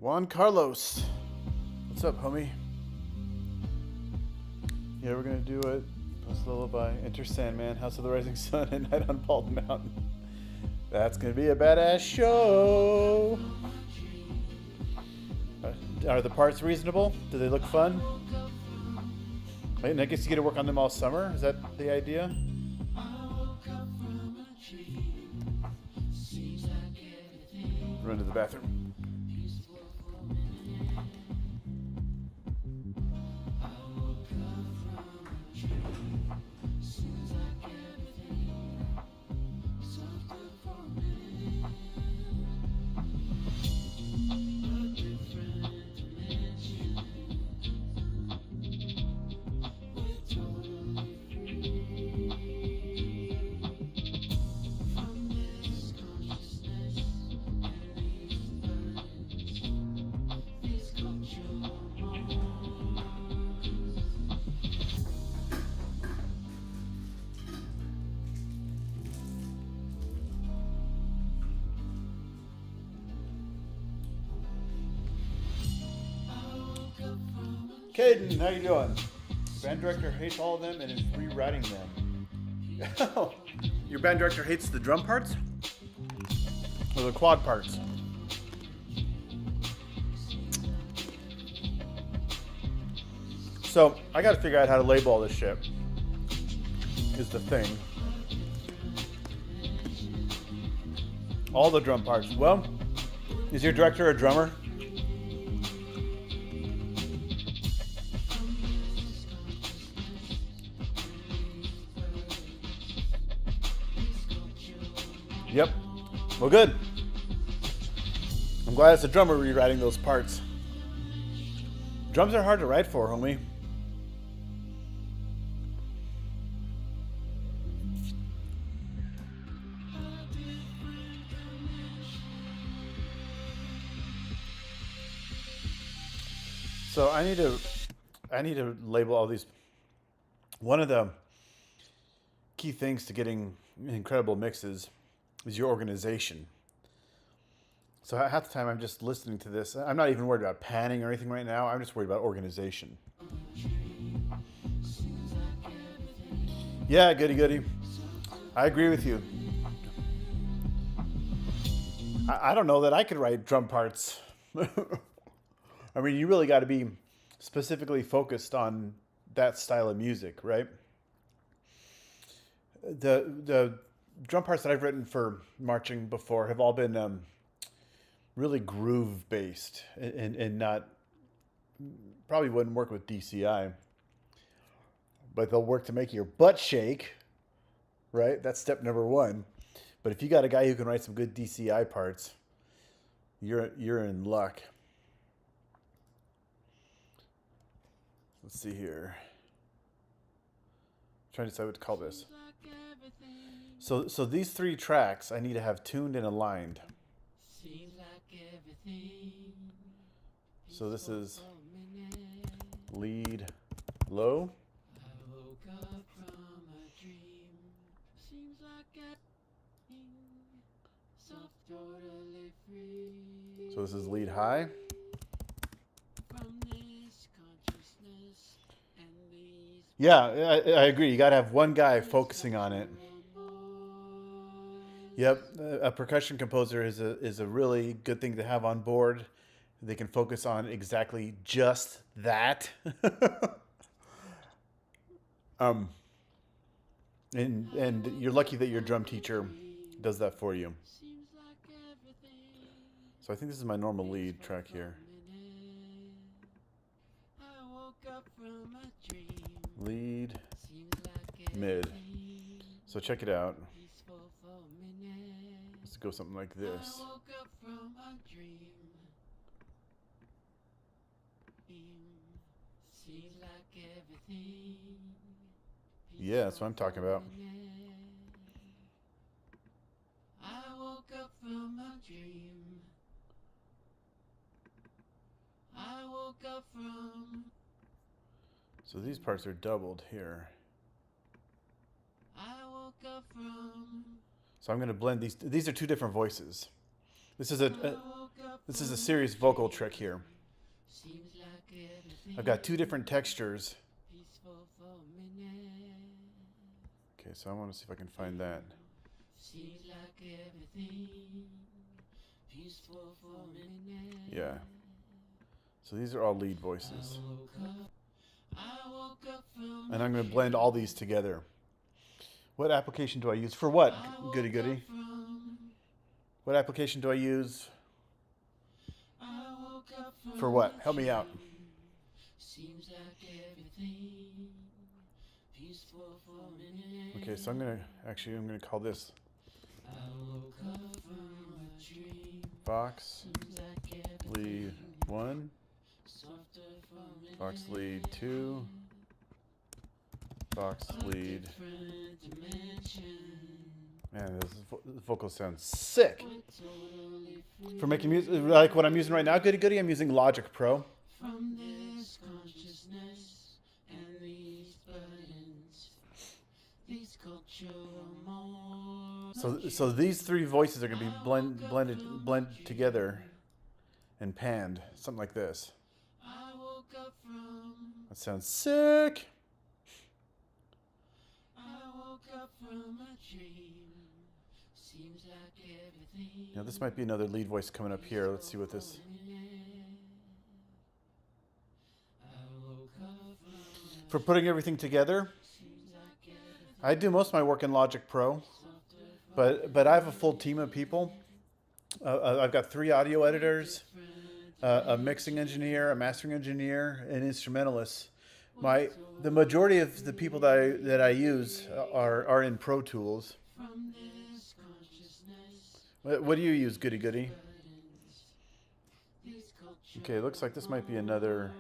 Juan Carlos. What's up, homie? Yeah, we're gonna do it. Post Lullaby, Enter Sandman, House of the Rising Sun, and Night on Bald Mountain. That's gonna be a badass show. Are the parts reasonable? Do they look fun? And I guess you get to work on them all summer? Is that the idea? Run to the bathroom. Caden, how you doing? Band director hates all of them and is rewriting them. Your band director hates the drum parts? Or the quad parts? So, I gotta figure out how to label all this shit. Is the thing. All the drum parts. Well, is your director a drummer? Yep. Well, good. I'm glad it's a drummer rewriting those parts. Drums are hard to write for, homie. So I need to label all these. One of the key things to getting incredible mixes is your organization. So half the time I'm just listening to this. I'm not even worried about panning or anything right now. I'm just worried about organization. Yeah, goody goody. I agree with you. I don't know that I could write drum parts. I mean, you really got to be specifically focused on that style of music, right? The drum parts that I've written for marching before have all been really groove based and not, probably wouldn't work with DCI, but they'll work to make your butt shake, right? That's step number one. But if you got a guy who can write some good DCI parts, you're in luck. Let's see here. I'm trying to decide what to call this. So these three tracks I need to have tuned and aligned. So this is lead low. So this is lead high. Yeah, I agree. You got to have one guy focusing on it. Yep, a percussion composer is a really good thing to have on board. They can focus on exactly just that. And you're lucky that your drum teacher does that for you. So I think this is my normal lead track here. Lead, mid. So check it out. Let's go something like this. Yeah, that's what I'm talking about. I woke up from a dream. I woke up from. So these parts are doubled here. I woke up from. So I'm going to blend these. These are two different voices. This is a serious vocal trick here. I've got two different textures. Okay, so I want to see if I can find that. Yeah. So these are all lead voices. And I'm going to blend all these together. What application do I use? For what? Goody goody. What application do I use? For what? Help me out. Okay, so I'm gonna call this Fox lead 1, Fox lead 2, Fox lead. Man, this vocal sounds sick. For making music, like what I'm using right now, goody goody, I'm using Logic Pro. From this consciousness and these burdens, these cultural modes. So these three voices are going to be blended together and panned, something like this. That sounds sick. Now this might be another lead voice coming up here. Let's see what this. For putting everything together, I do most of my work in Logic Pro, but I have a full team of people. I've got 3 audio editors, a mixing engineer, a mastering engineer, and instrumentalists. The majority of the people that I use are in Pro Tools. What do you use, goody goody? Okay, it looks like this might be another.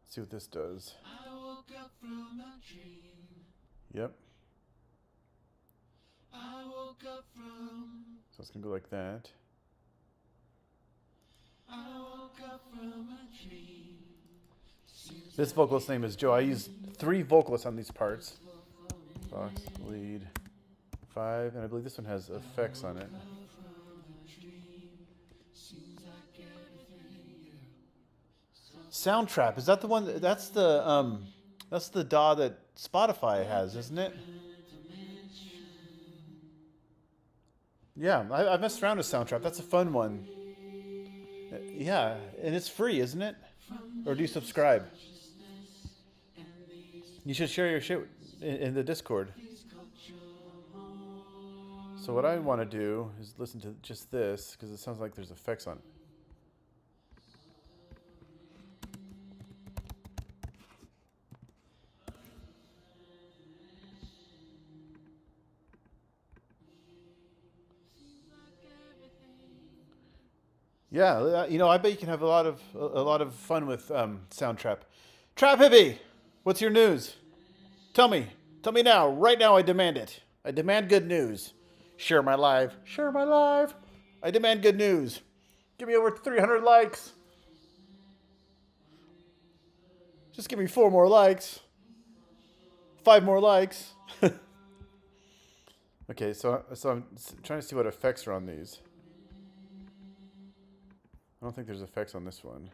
Let's see what this does. I woke up from a dream. Yep. I woke up from. So it's gonna go like that. I woke up from a dream. This vocalist name is Joe. I use 3 vocalists on these parts. Fox, lead, 5, and I believe this one has effects on it. Soundtrap, is that the one? That's the DAW that Spotify has, isn't it? Yeah, I messed around with Soundtrap. That's a fun one. Yeah, and it's free, isn't it? Or do you subscribe? You should share your shit in the Discord. So what I want to do is listen to just this, because it sounds like there's effects on it. Yeah, you know, I bet you can have a lot of fun with Soundtrap. Trap Hippie, what's your news? Tell me now, right now. I demand it. I demand good news. Share my live. Share my live. I demand good news. Give me over 300 likes. Just give me 4 more likes. 5 more likes. Okay, so I'm trying to see what effects are on these. I don't think there's effects on this one.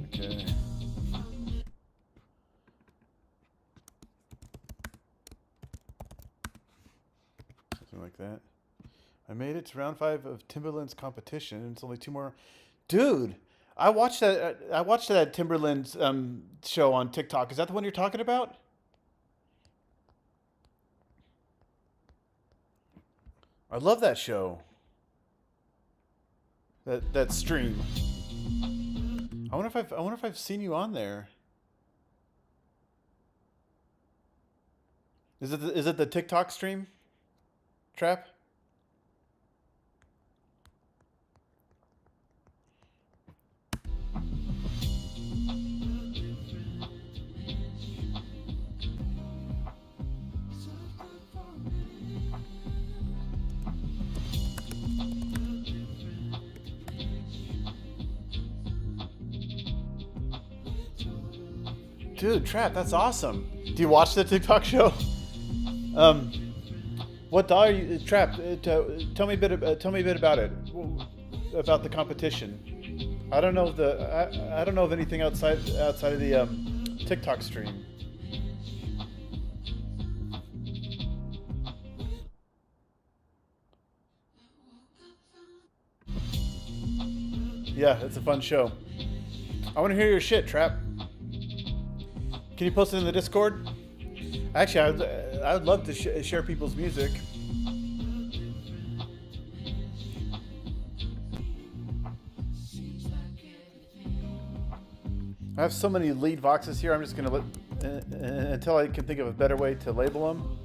Okay. Something like that. I made it to round 5 of Timberland's competition, and it's only 2 more. Dude, I watched that Timberland's show on TikTok. Is that the one you're talking about? I love that show. That stream. I wonder if I've seen you on there. Is it the TikTok stream? Trap? Dude, Trap, that's awesome. Do you watch the TikTok show? What doll are you, Trap? Tell me a bit about it, about the competition. I don't know I don't know of anything outside of the TikTok stream. Yeah, it's a fun show. I want to hear your shit, Trap. Can you post it in the Discord? Actually, I would love to share people's music. I have so many lead voxes here. I'm just gonna until I can think of a better way to label them.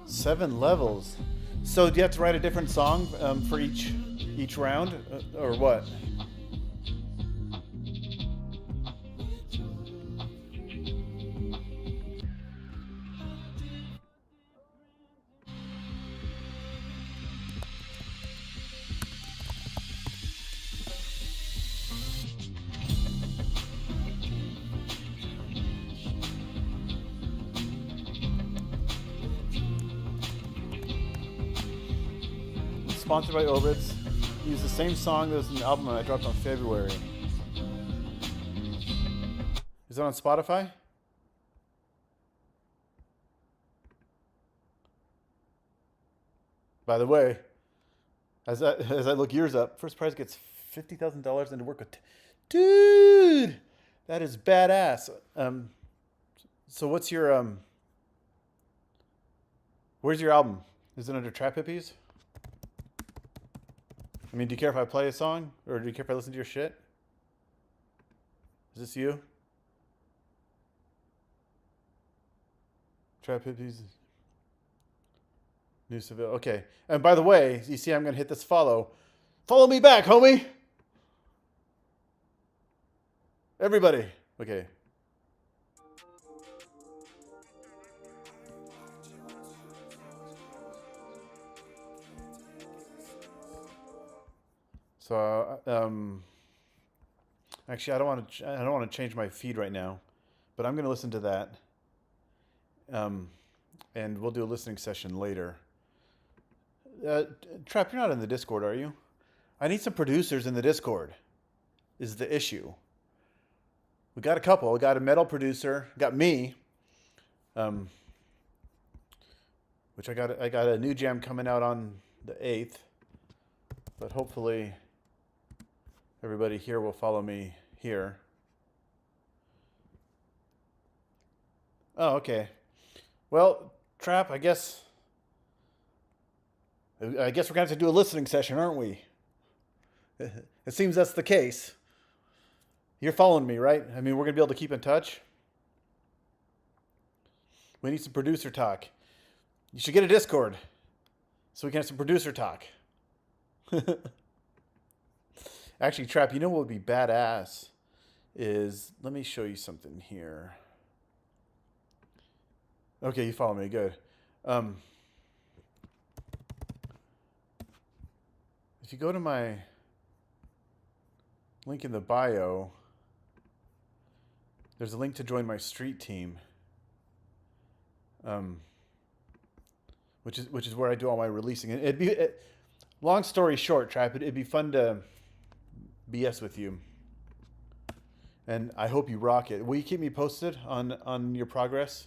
Seven levels. So do you have to write a different song for each round, or what? Sponsored by Obits. Use the same song that was in the album I dropped on February. Is it on Spotify? By the way, as I look yours up, First Prize gets $50,000 into work with. Dude, that is badass. So what's your Where's your album? Is it under Trap Hippies? I mean, do you care if I play a song? Or do you care if I listen to your shit? Is this you? Trap hippies. New Seville. Okay. And by the way, you see I'm going to hit this follow. Follow me back, homie. Everybody. Okay. So, actually, I don't want to change my feed right now, but I'm going to listen to that. And we'll do a listening session later. Trap, you're not in the Discord, are you? I need some producers in the Discord. Is the issue. We got a couple. We got a metal producer. Got me. Which I got a new jam coming out on the 8th. But hopefully everybody here will follow me here. Oh, okay. Well, Trap, I guess we're going to have to do a listening session, aren't we? It seems that's the case. You're following me, right? I mean, we're going to be able to keep in touch. We need some producer talk. You should get a Discord so we can have some producer talk. Actually, Trap, you know what would be badass is, let me show you something here. Okay, you follow me, good. If you go to my link in the bio, there's a link to join my street team, which is where I do all my releasing. Long story short, Trap, it'd be fun to BS with you, and I hope you rock it. Will you keep me posted on your progress?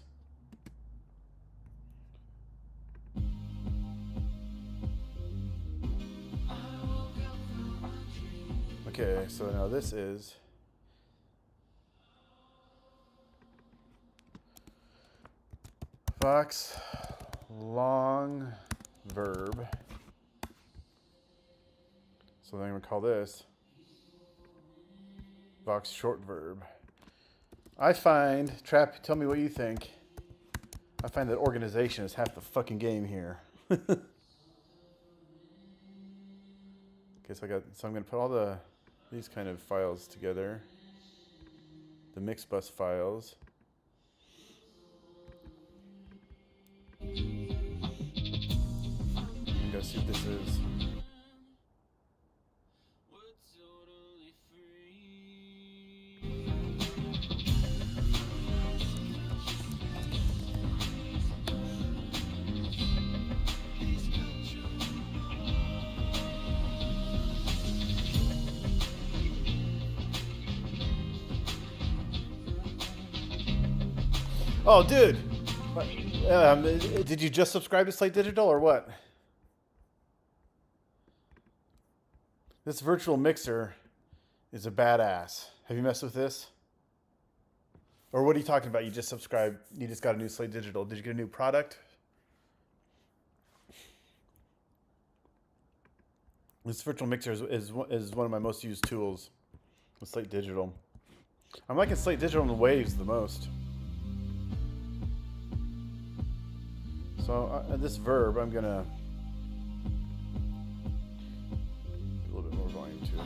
Okay, so now this is Vox long verb. So then I'm going to call this Vox short verb. I find, Trap, tell me what you think. I find that organization is half the fucking game here. Okay, so I'm going to put all these kind of files together. The Mixbus files. You gotta see what this is. Oh, dude. Did you just subscribe to Slate Digital or what? This virtual mixer is a badass. Have you messed with this? Or what are you talking about? You just subscribed. You just got a new Slate Digital. Did you get a new product? This virtual mixer is one of my most used tools with Slate Digital. I'm liking Slate Digital and Waves the most. So this verb, I'm gonna do a little bit more volume to it.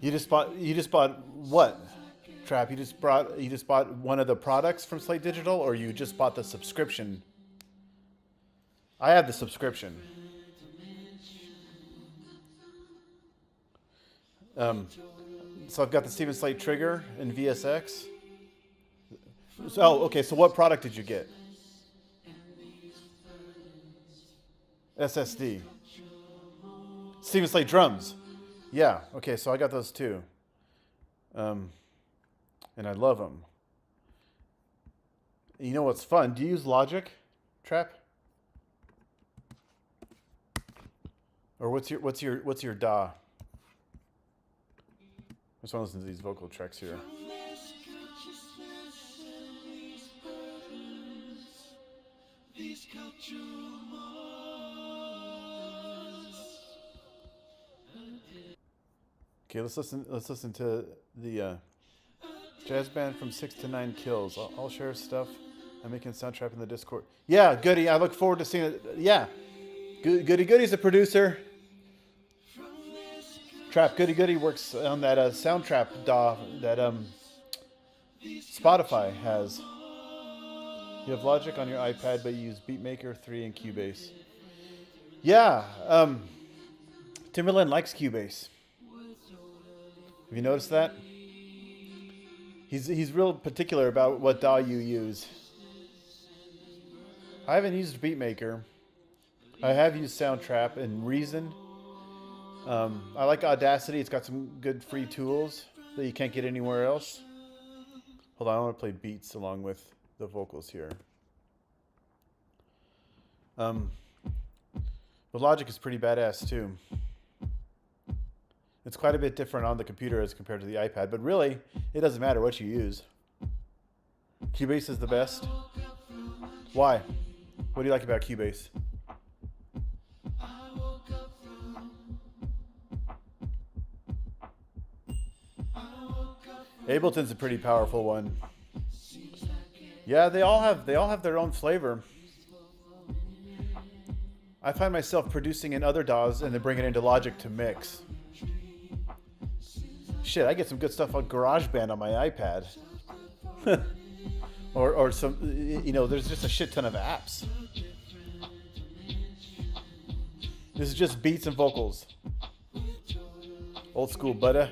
You just bought what? Trap, you just bought one of the products from Slate Digital, or you just bought the subscription? I have the subscription. So I've got the Steven Slate trigger in VSX. So, okay, so what product did you get? SSD. Steven Slate drums. Yeah, okay, so I got those too. And I love them. You know what's fun? Do you use Logic, Trap? Or what's your DAW? I just want to listen to these vocal tracks here. Okay, let's listen to the jazz band from 6 to 9 Kills. I'll share stuff. I'm making a soundtrack in the Discord. Yeah, Goody. I look forward to seeing it. Yeah, Goody's a producer. Trap Goody works on that Soundtrap DAW that Spotify has. You have Logic on your iPad, but you use Beatmaker 3 and Cubase. Yeah, Timberland likes Cubase. Have you noticed that? He's real particular about what DAW you use. I haven't used Beatmaker. I have used Soundtrap and Reason. I like Audacity. It's got some good free tools that you can't get anywhere else. Hold on, I want to play beats along with the vocals here. But Logic is pretty badass too. It's quite a bit different on the computer as compared to the iPad, but really, it doesn't matter what you use. Cubase is the best. Why? What do you like about Cubase? Ableton's a pretty powerful one. Yeah, they all have their own flavor. I find myself producing in other DAWs and then bring it into Logic to mix. Shit, I get some good stuff on GarageBand on my iPad. or some, there's just a shit ton of apps. This is just beats and vocals. Old school, butter.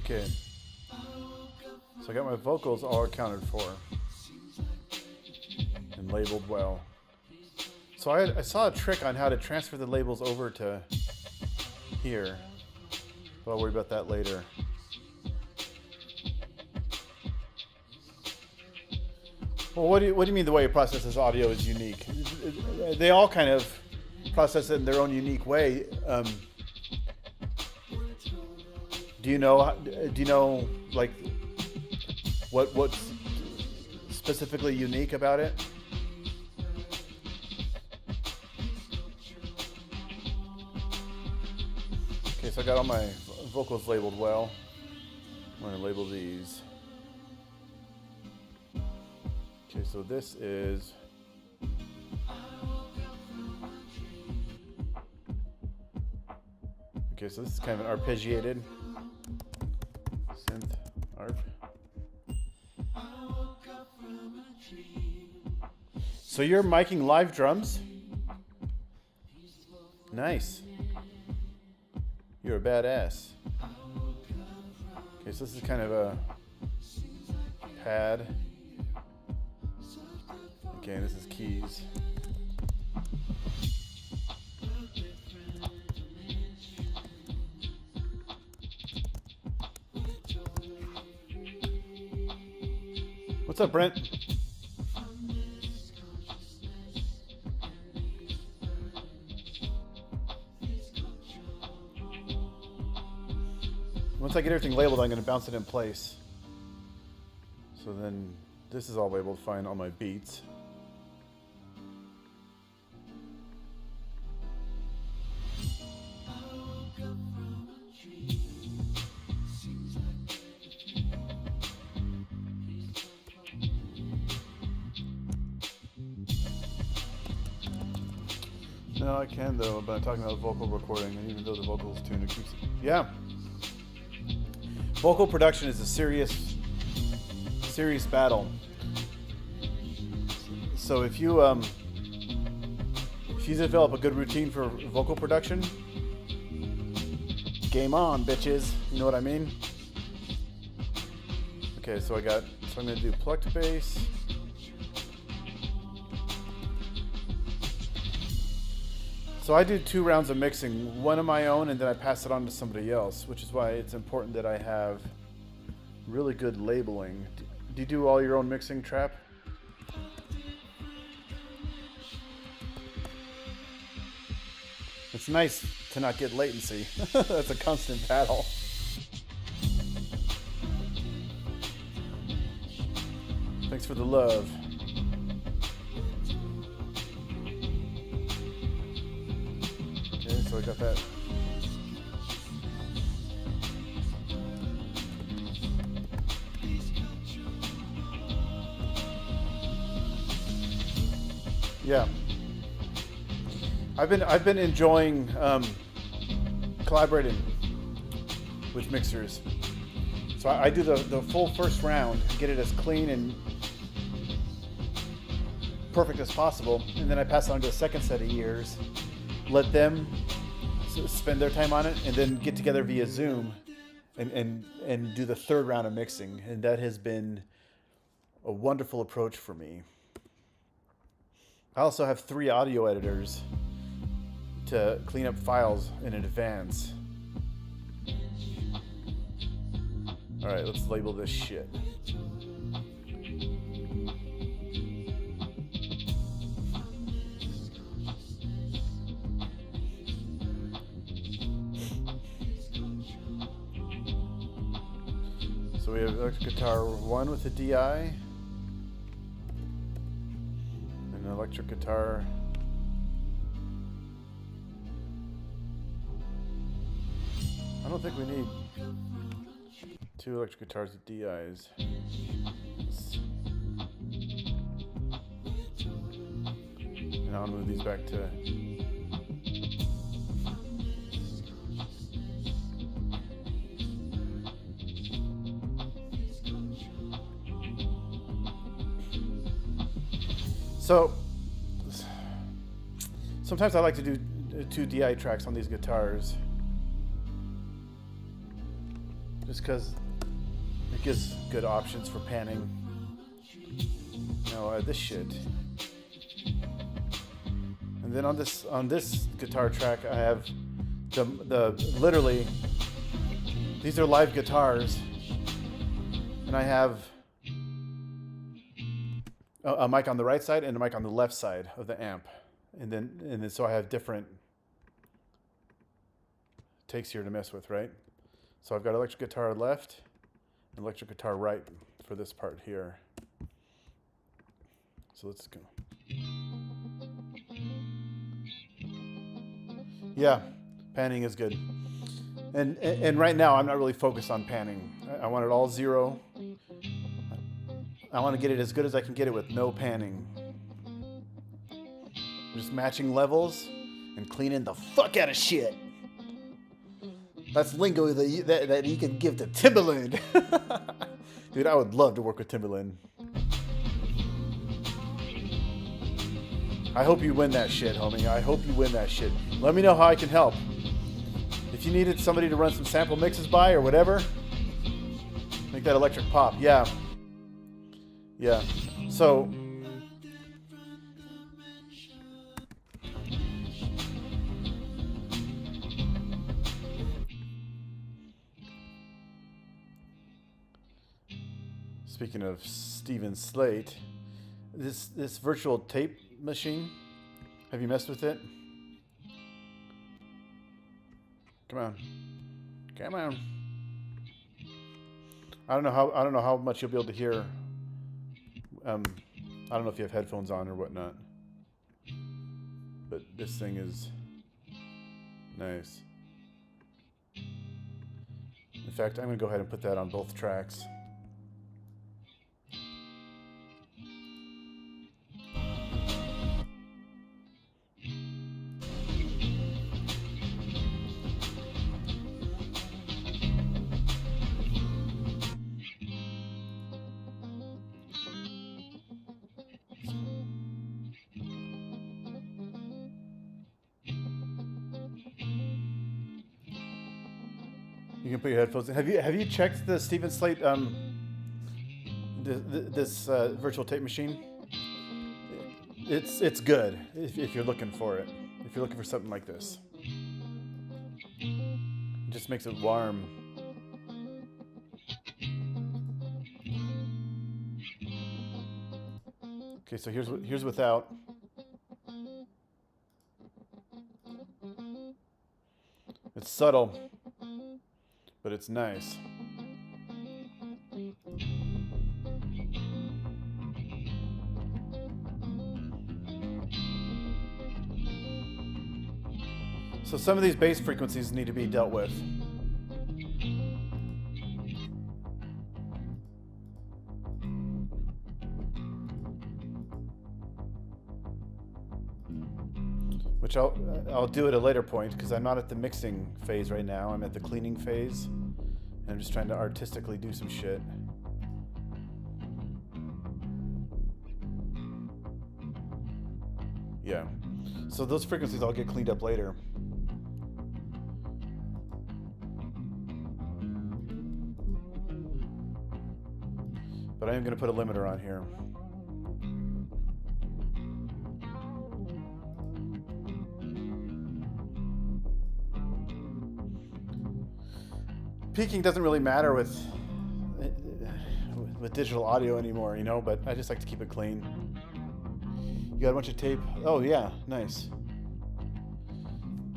Okay, so I got my vocals all accounted for and labeled well. So I saw a trick on how to transfer the labels over to here, but I'll worry about that later. Well, what do you mean the way it processes audio is unique? They all kind of process it in their own unique way. Do you know like what's specifically unique about it? Okay, so I got all my vocals labeled well. I'm going to label these. Okay, so this is okay, so this is kind of an arpeggiated synth arp. So you're miking live drums? Nice. You're a badass. Okay, so this is kind of a pad. Okay, this is keys. What's up, Brent? Once I get everything labeled, I'm going to bounce it in place. So then this is all labeled fine on my beats. No, I can though, but I'm talking about vocal recording, and even though the vocals tuned, it keeps it. Yeah. Vocal production is a serious battle. So if you develop a good routine for vocal production, game on, bitches. You know what I mean? Okay, so I got So I'm going to do plucked bass. So I do 2 rounds of mixing, one of my own, and then I pass it on to somebody else, which is why it's important that I have really good labeling. Do you do all your own mixing, Trap? It's nice to not get latency. That's a constant battle. Thanks for the love. Okay, so I got that. Yeah. I've been enjoying collaborating with mixers. So I do the full first round, get it as clean and perfect as possible, and then I pass it on to a second set of ears, let them spend their time on it, and then get together via Zoom and do the third round of mixing. And that has been a wonderful approach for me. I also have 3 audio editors to clean up files in advance. All right, let's label this shit. So we have electric guitar 1 with a DI, and an electric guitar. I don't think we need 2 electric guitars with DIs. And I'll move these back to. So sometimes I like to do 2 DI tracks on these guitars, just because it gives good options for panning. Now this shit. And then on this guitar track, I have the literally, these are live guitars, and I have a mic on the right side and a mic on the left side of the amp, and then so I have different takes here to mess with, right? So I've got electric guitar left and electric guitar right for this part here. So let's go. Yeah, panning is good. And right now I'm not really focused on panning. I want it all 0. I want to get it as good as I can get it with no panning. Just matching levels and cleaning the fuck out of shit. That's lingo that you can give to Timbaland. Dude, I would love to work with Timbaland. I hope you win that shit, homie. I hope you win that shit. Let me know how I can help. If you needed somebody to run some sample mixes by or whatever, make that electric pop. Yeah. Yeah. So speaking of Steven Slate, this virtual tape machine, have you messed with it? Come on. Come on. I don't know how much you'll be able to hear. I don't know if you have headphones on or whatnot, but this thing is nice. In fact, I'm gonna go ahead and put that on both tracks. You can put your headphones in. Have you checked the Steven Slate this virtual tape machine, it's good if you're looking for it. If you're looking for something like this, it just makes it warm. Okay, so here's without. It's subtle, but it's nice. So some of these bass frequencies need to be dealt with. Which I'll do at a later point because I'm not at the mixing phase right now. I'm at the cleaning phase. And I'm just trying to artistically do some shit. Yeah. So those frequencies I'll get cleaned up later. But I am going to put a limiter on here. Peaking doesn't really matter with digital audio anymore, you know, but I just like to keep it clean. You got a bunch of tape? Oh yeah, nice.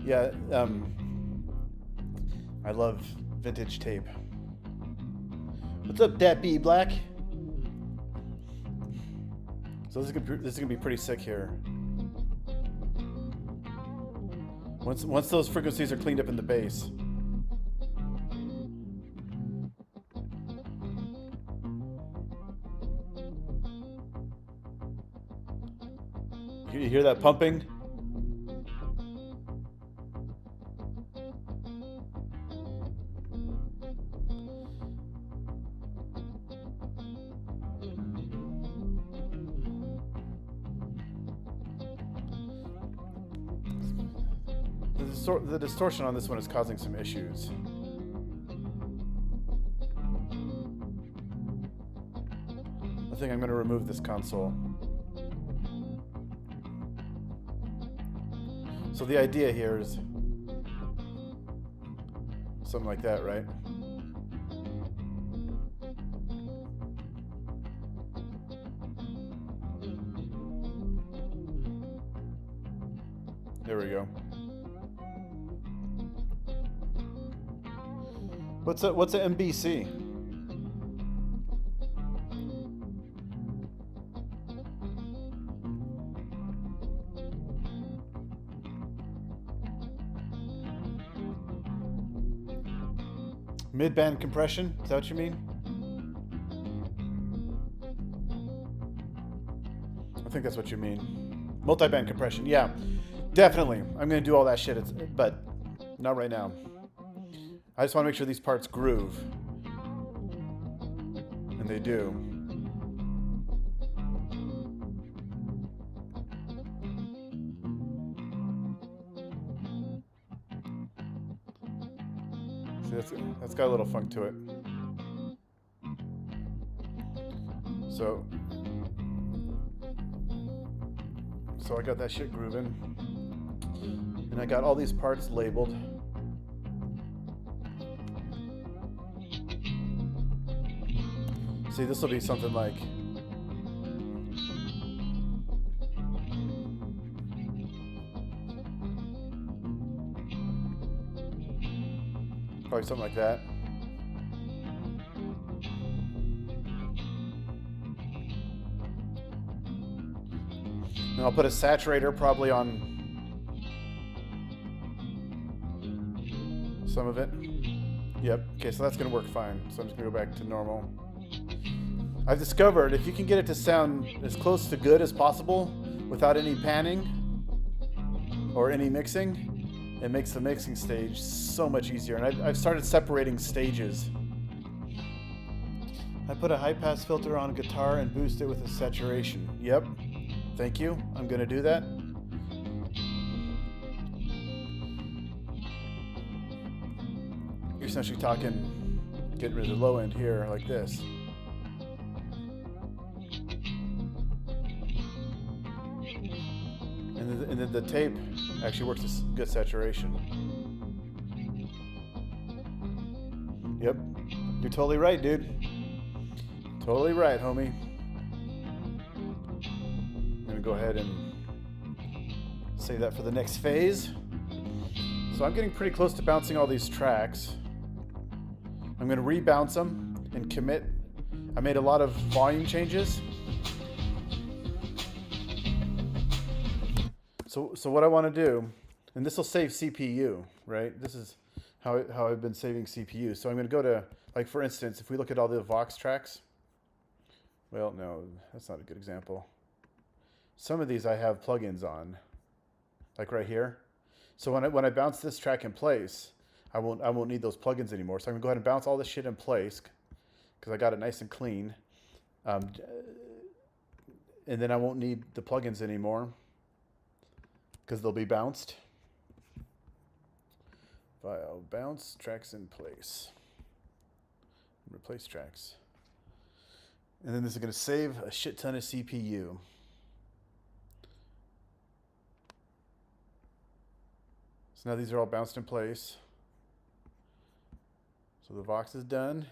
Yeah, I love vintage tape. What's up, Dat B Black? So this is gonna be pretty sick here. Once those frequencies are cleaned up in the bass. You hear that pumping? The distortion on this one is causing some issues. I think I'm going to remove this console. So the idea here is something like that, right? There we go. What's a MBC? Mid-band compression? Is that what you mean? I think that's what you mean. Multi-band compression, yeah. Definitely. I'm going to do all that shit, but not right now. I just want to make sure these parts groove. And they do. See, that's got a little funk to it. So I got that shit grooving. And I got all these parts labeled. See, this will be something like probably something like that. And I'll put a saturator probably on some of it. Yep. Okay, so that's going to work fine. So I'm just going to go back to normal. I've discovered if you can get it to sound as close to good as possible without any panning or any mixing, it makes the mixing stage so much easier. And I've started separating stages. I put a high-pass filter on a guitar and boost it with a saturation. Yep. Thank you. I'm going to do that. You're essentially talking, getting rid of the low end here like this. then the tape actually works as good saturation. Yep, you're totally right, dude. Totally right, homie. I'm gonna go ahead and save that for the next phase. So I'm getting pretty close to bouncing all these tracks. I'm gonna rebounce them and commit. I made a lot of volume changes. So what I want to do, and this will save CPU, right? This is how I've been saving CPU. So I'm going to go to, like, for instance, if we look at all the Vox tracks. Well, no, that's not a good example. Some of these I have plugins on, like right here. So when I bounce this track in place, I won't need those plugins anymore. So I'm gonna go ahead and bounce all this shit in place because I got it nice and clean. And then I won't need the plugins anymore because they'll be bounced. File, bounce, tracks in place. Replace tracks. And then this is going to save a shit ton of CPU. So now these are all bounced in place. So the Vox is done.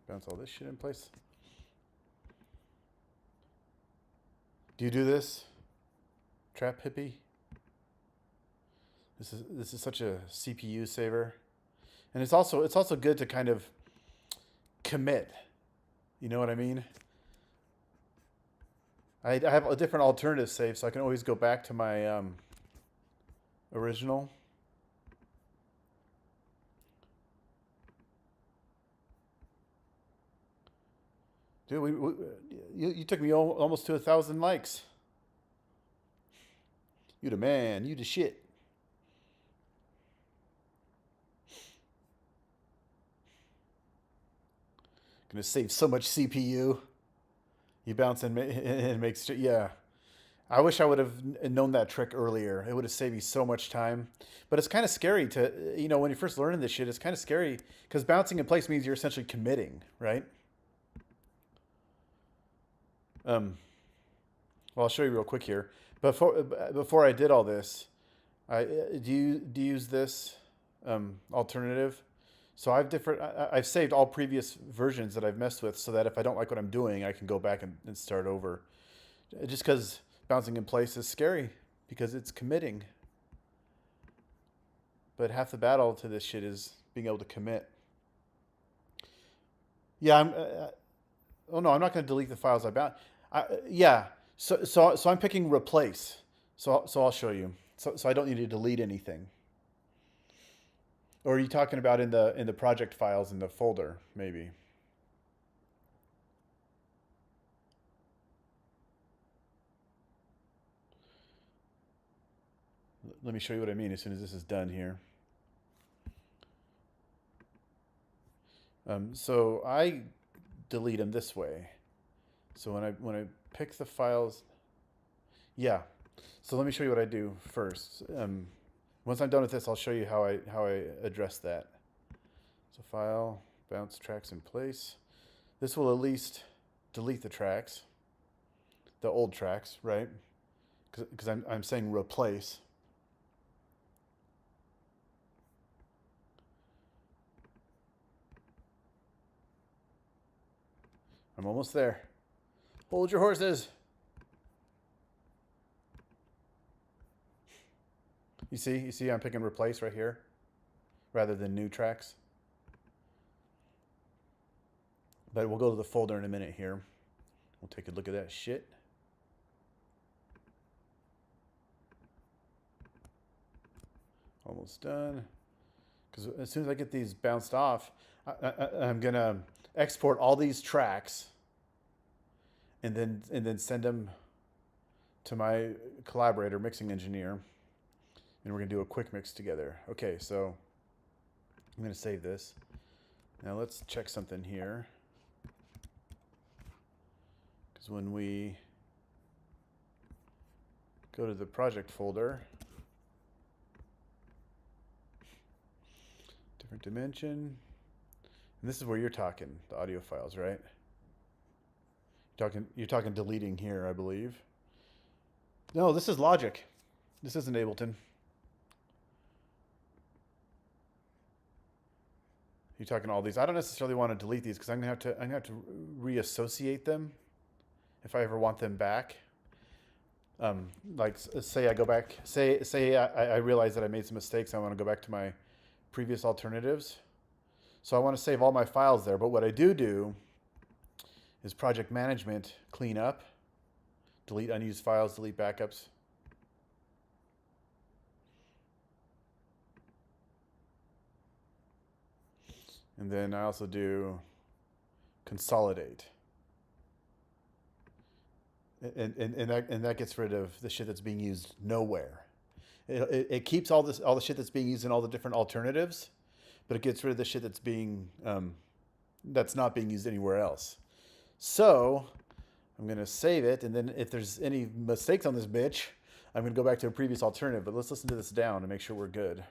Bounce all this shit in place. Do you do this, trap hippie? This is such a CPU saver, and it's also good to kind of commit. You know what I mean? I have a different alternative save, so I can always go back to my original. Dude, you took me almost to 1,000 likes. You the man. You the shit. Gonna save so much CPU. You bounce and makes, yeah. I wish I would have known that trick earlier. It would have saved me so much time. But it's kind of scary to, when you're first learning this shit, it's kind of scary because bouncing in place means you're essentially committing, right? Well, I'll show you real quick here. Before I did all this, do you use this alternative? So I've saved all previous versions that I've messed with so that if I don't like what I'm doing, I can go back and start over. Just because bouncing in place is scary because it's committing. But half the battle to this shit is being able to commit. Yeah, oh no, I'm not going to delete the files I bound. Yeah, so I'm picking replace. So I'll show you. So I don't need to delete anything. Or are you talking about in the project files in the folder, maybe? Let me show you what I mean as soon as this is done here. So I delete them this way. So when I pick the files, yeah. So let me show you what I do first. Once I'm done with this, I'll show you how I address that. So file, bounce tracks in place. This will at least delete the tracks, the old tracks, right? Because I'm saying replace. I'm almost there. Hold your horses. You see I'm picking replace right here rather than new tracks. But we'll go to the folder in a minute here. We'll take a look at that shit. Almost done. Because as soon as I get these bounced off, I'm going to export all these tracks and then send them to my collaborator, mixing engineer. And we're going to do a quick mix together. Okay, so I'm going to save this. Now let's check something here. Because when we go to the project folder, different dimension. And this is where you're talking, the audio files, right? You're talking deleting here, I believe. No, this is Logic. This isn't Ableton. You're talking all these. I don't necessarily want to delete these because I'm gonna have to reassociate them if I ever want them back. Like say I go back, say I realize that I made some mistakes. I want to go back to my previous alternatives. So I want to save all my files there. But what I do is project management, clean up, delete unused files, delete backups. And then I also do consolidate. And that gets rid of the shit that's being used nowhere. It keeps all the shit that's being used in all the different alternatives, but it gets rid of the shit that's not being used anywhere else. So I'm gonna save it, and then if there's any mistakes on this bitch, I'm gonna go back to a previous alternative. But let's listen to this down to make sure we're good.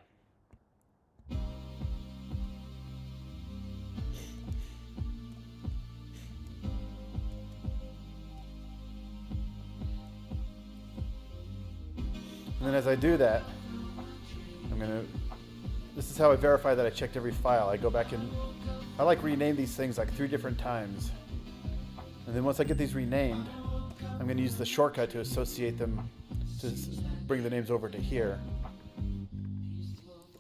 And then as I do that, this is how I verify that I checked every file. I go back and I like rename these things like 3 different times. And then once I get these renamed, I'm going to use the shortcut to associate them, to bring the names over to here. And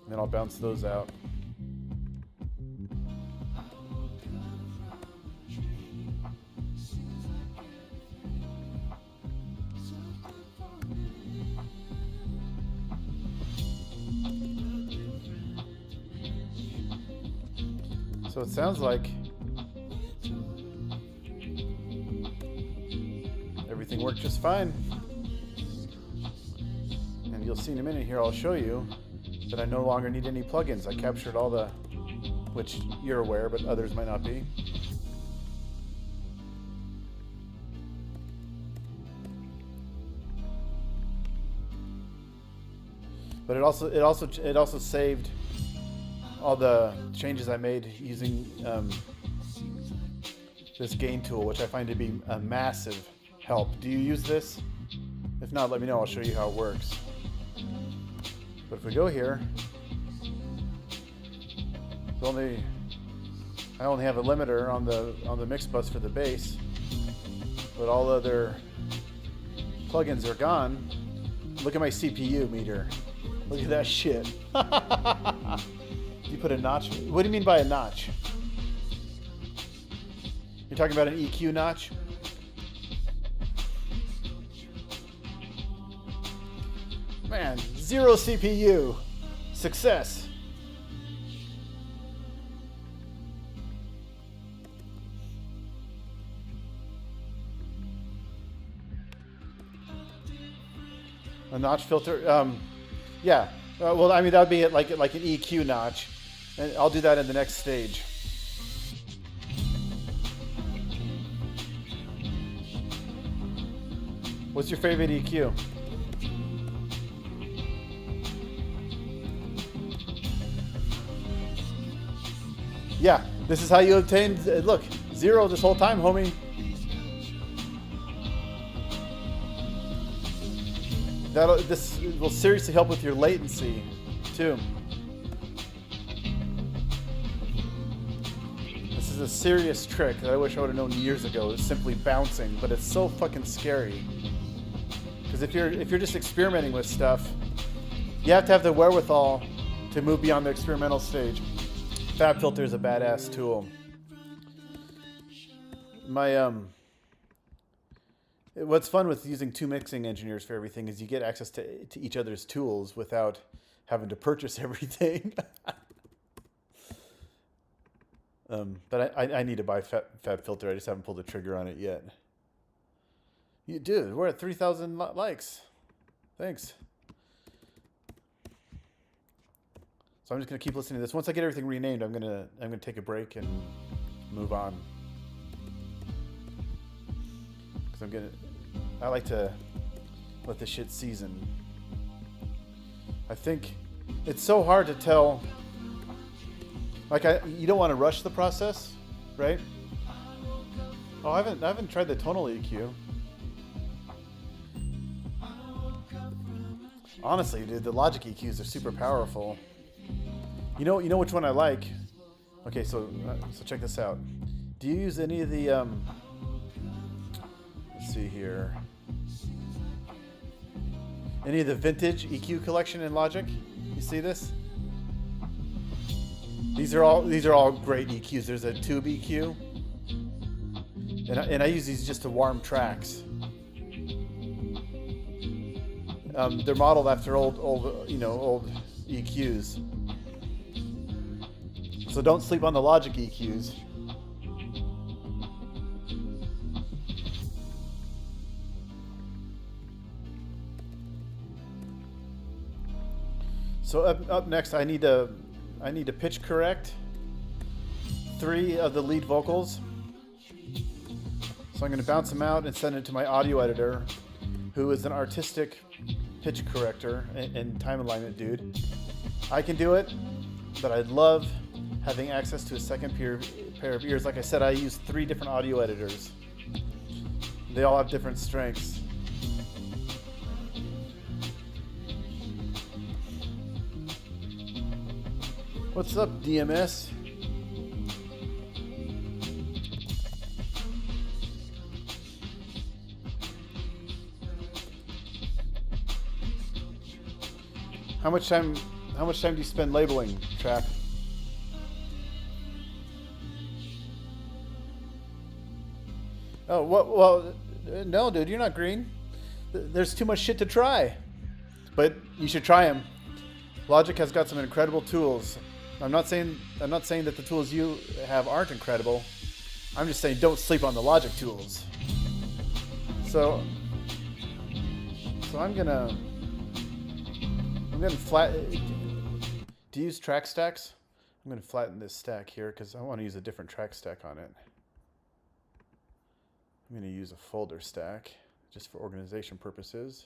then I'll bounce those out. So it sounds like everything worked just fine. And you'll see in a minute here, I'll show you that I no longer need any plugins. I captured all the, which you're aware, but others might not be. But it also saved all the changes I made using this gain tool, which I find to be a massive help. Do you use this? If not, let me know. I'll show you how it works. But if we go here, I only have a limiter on the mix bus for the bass, but all other plugins are gone. Look at my CPU meter. Look at that shit. You put a notch. What do you mean by a notch? You're talking about an EQ notch? Man, 0 CPU. Success. A notch filter? Yeah. Well, I mean, that would be like an EQ notch. And I'll do that in the next stage. What's your favorite EQ? Yeah, this is how you obtain, look, 0 this whole time, homie. This will seriously help with your latency, too. This is a serious trick that I wish I would have known years ago. It's simply bouncing, but it's so fucking scary. Because if you're just experimenting with stuff, you have to have the wherewithal to move beyond the experimental stage. FabFilter is a badass tool. What's fun with using 2 mixing engineers for everything is you get access to each other's tools without having to purchase everything. But I need to buy FabFilter. I just haven't pulled the trigger on it yet. Dude, we're at 3,000 likes. Thanks. So I'm just gonna keep listening to this. Once I get everything renamed, I'm gonna take a break and move on. Because I like to let this shit season. I think it's so hard to tell. Like you don't want to rush the process, right? Oh, I haven't tried the tonal EQ. Honestly, dude, the Logic EQs are super powerful. You know which one I like? Okay, so check this out. Do you use any of the let's see here. Any of the vintage EQ collection in Logic? You see this? These are all great EQs. There's a tube EQ, and I use these just to warm tracks. They're modeled after old EQs. So don't sleep on the Logic EQs. So up next, I need to pitch correct 3 of the lead vocals. So I'm going to bounce them out and send it to my audio editor, who is an artistic pitch corrector and time alignment dude. I can do it, but I'd love having access to a second pair of ears. Like I said, I use 3 different audio editors. They all have different strengths. What's up, DMS? How much time do you spend labeling, Trap? Oh, well, no, dude, you're not green. There's too much shit to try. But you should try them. Logic has got some incredible tools. I'm not saying that the tools you have aren't incredible. I'm just saying don't sleep on the Logic tools. So I'm gonna flatten. Do you use track stacks? I'm gonna flatten this stack here because I want to use a different track stack on it. I'm gonna use a folder stack just for organization purposes.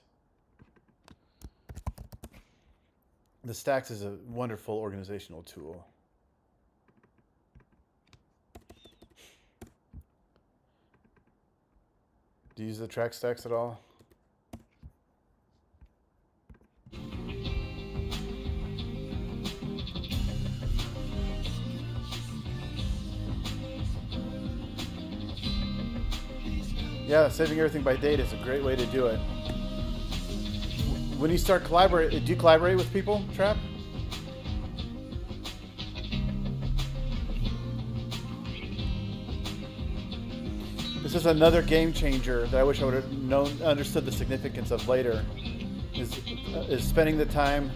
The Stacks is a wonderful organizational tool. Do you use the track stacks at all? Yeah, saving everything by date is a great way to do it. When you start collaborate, do you collaborate with people, Trap? This is another game changer that I wish I would have understood the significance of later. Is spending the time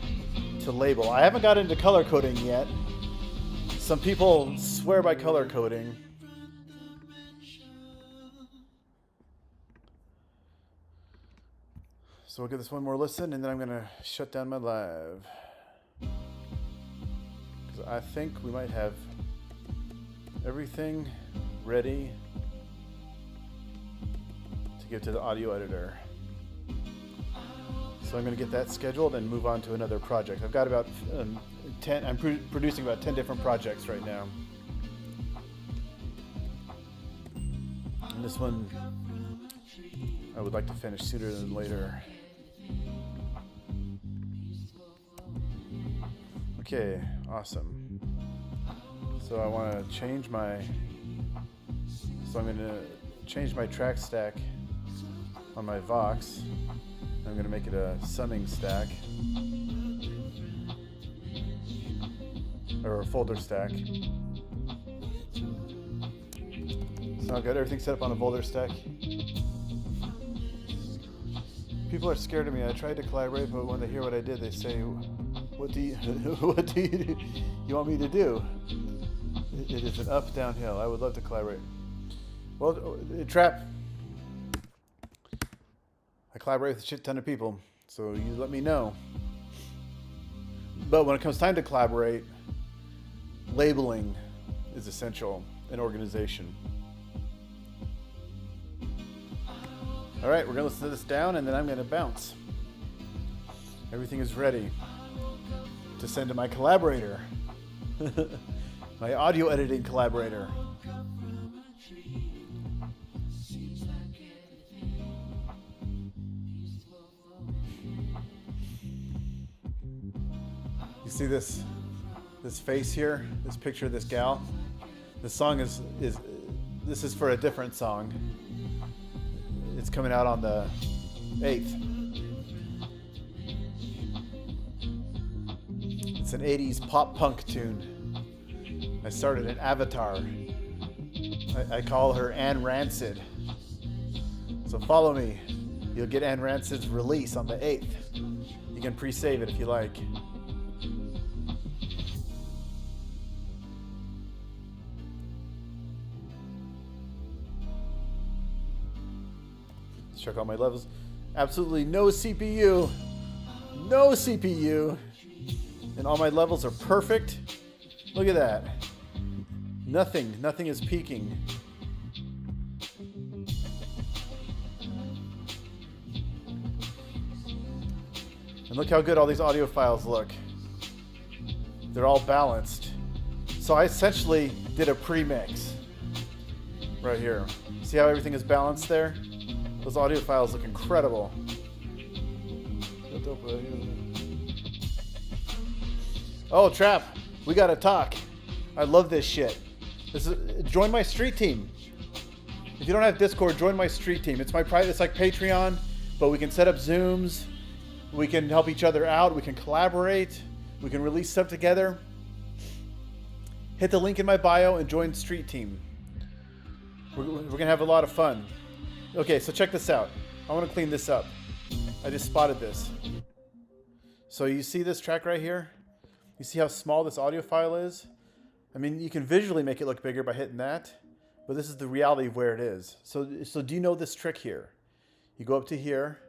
to label. I haven't got into color coding yet. Some people swear by color coding. So we'll give this one more listen, and then I'm going to shut down my live. Because I think we might have everything ready to give to the audio editor. So I'm going to get that scheduled and move on to another project. I've got about 10, I'm producing about 10 different projects right now. And this one I would like to finish sooner than later. Okay, awesome. So I want to change my, so I'm going to change my track stack on my Vox. I'm going to make it a summing stack, or a folder stack. So I've got everything set up on a folder stack. People are scared of me. I tried to collaborate, but when they hear what I did, they say, what do you want me to do? It is an up, downhill. I would love to collaborate. Well, Trap, I collaborate with a shit ton of people, so you let me know. But when it comes time to collaborate, labeling is essential in organization. All right, we're gonna listen to this down, and then I'm gonna bounce. Everything is ready to send to my collaborator, my audio editing collaborator. You see this face here? This picture of this gal? This song is this is for a different song. It's coming out on the 8th. It's an 80s pop punk tune. I started an avatar. I call her Anne Rancid. So follow me. You'll get Anne Rancid's release on the 8th. You can pre-save it if you like. Let's check out my levels. Absolutely no CPU. No CPU. And all my levels are perfect. Look at that. Nothing is peaking. And look how good all these audio files look. They're all balanced. So I essentially did a pre-mix right here. See how everything is balanced there? Those audio files look incredible. Oh, Trap, we gotta talk. I love this shit. Join my street team. If you don't have Discord, join my street team. It's like Patreon, but we can set up Zooms. We can help each other out. We can collaborate. We can release stuff together. Hit the link in my bio and join Street Team. We're going to have a lot of fun. Okay, so check this out. I want to clean this up. I just spotted this. So you see this track right here? You see how small this audio file is? I mean, you can visually make it look bigger by hitting that, but this is the reality of where it is. So do you know this trick here? You go up to here,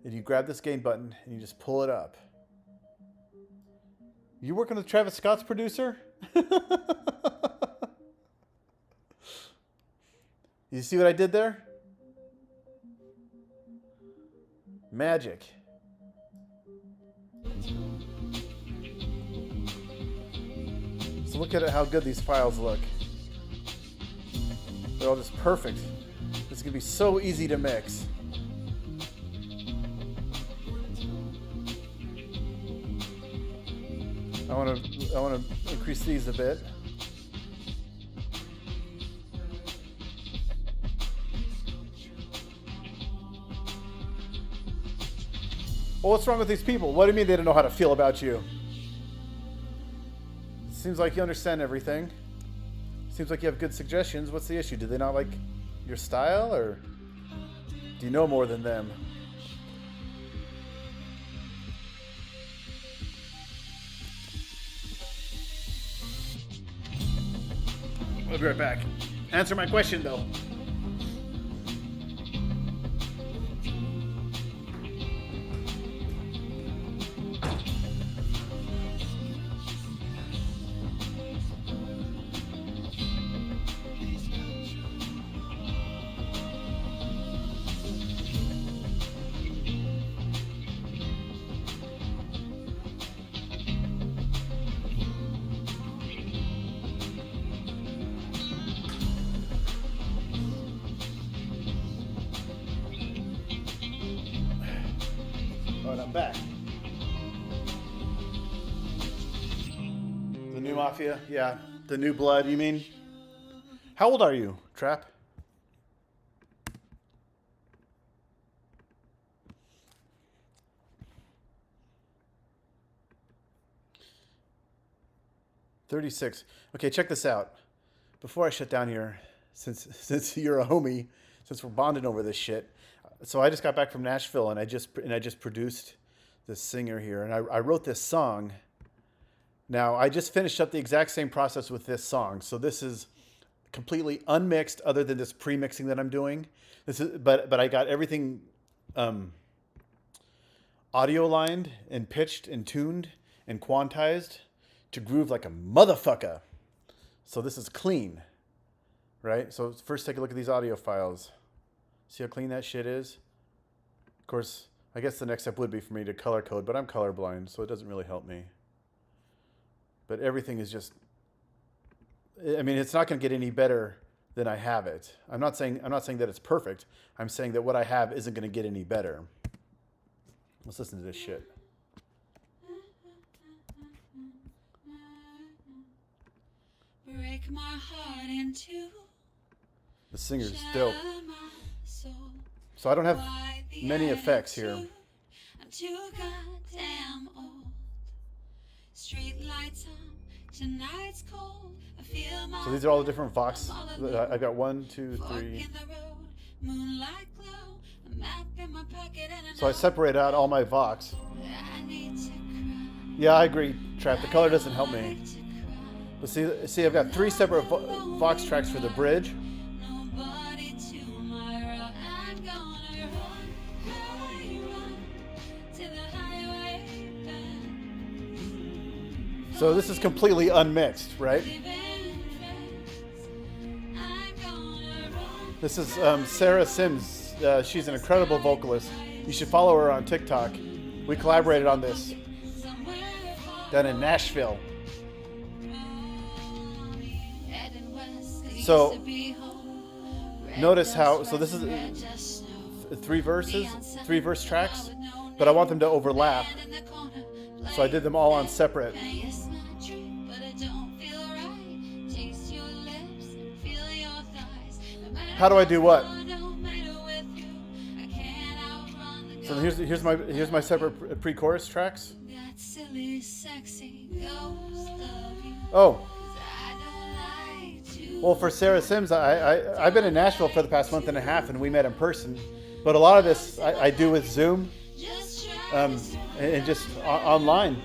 and you grab this gain button, and you just pull it up. You working with Travis Scott's producer? You see what I did there? Magic. So look at how good these files look. They're all just perfect. This is going to be so easy to mix. I want to increase these a bit. Well, what's wrong with these people? What do you mean they don't know how to feel about you? Seems like you understand everything. Seems like you have good suggestions. What's the issue? Do they not like your style, or do you know more than them? I'll be right back. Answer my question, though. Alright, I'm back. The new Mafia? Yeah. The new blood, you mean? How old are you, Trap? $36. Okay, check this out. Before I shut down here, since you're a homie, since we're bonding over this shit, so I just got back from Nashville, and I just produced this singer here, and I wrote this song. Now I just finished up the exact same process with this song, so this is completely unmixed, other than this pre-mixing that I'm doing. This is, but I got everything audio lined and pitched and tuned and quantized to groove like a motherfucker. So this is clean, right? So first take a look at these audio files. See how clean that shit is? Of course, I guess the next step would be for me to color code, but I'm colorblind, so it doesn't really help me. But everything is just, I mean, it's not going to get any better than I have it. I'm not saying that it's perfect. I'm saying that what I have isn't going to get any better. Let's listen to this shit. break my heart in two. The singer's dope. Shatter my soul. So I don't have Why the many effects here. attitude? I'm too goddamn old. Street lights on, tonight's cold. I feel my So these are all the different Vox. I got 1, 2, fork 3. in the road, moonlight glow, a map in my pocket and a So I separate out all my Vox. I need to cry. Yeah, I agree, Trap. The color doesn't help me. Like to cry. But see, I've got 3 separate Vox tracks for the bridge. Nobody to my right. I'm gonna run to the highway bend. So this is completely unmixed, right? Living friends. I'm gonna run. This is Sarah Sims. She's an incredible vocalist. You should follow her on TikTok. We collaborated on this Somewhere far down in Nashville. heading west. It So, used to be home. Red notice dust, how- so red this is- red dust snow. 3 verses, 3 verse tracks, but I want them to overlap. In the corner, So I did them all on separate. Yes, my dream, but it don't feel right. Taste your lips and feel your thighs. No matter How do I do what? how no matter with you, I can't outrun the So here's my separate pre-chorus tracks. that silly, sexy ghost of you. Oh, 'Cause I don't like to. well, for Sarah Sims, I've been in Nashville for the past month and a half, and we met in person. But a lot of this I do with Zoom Just try and just online.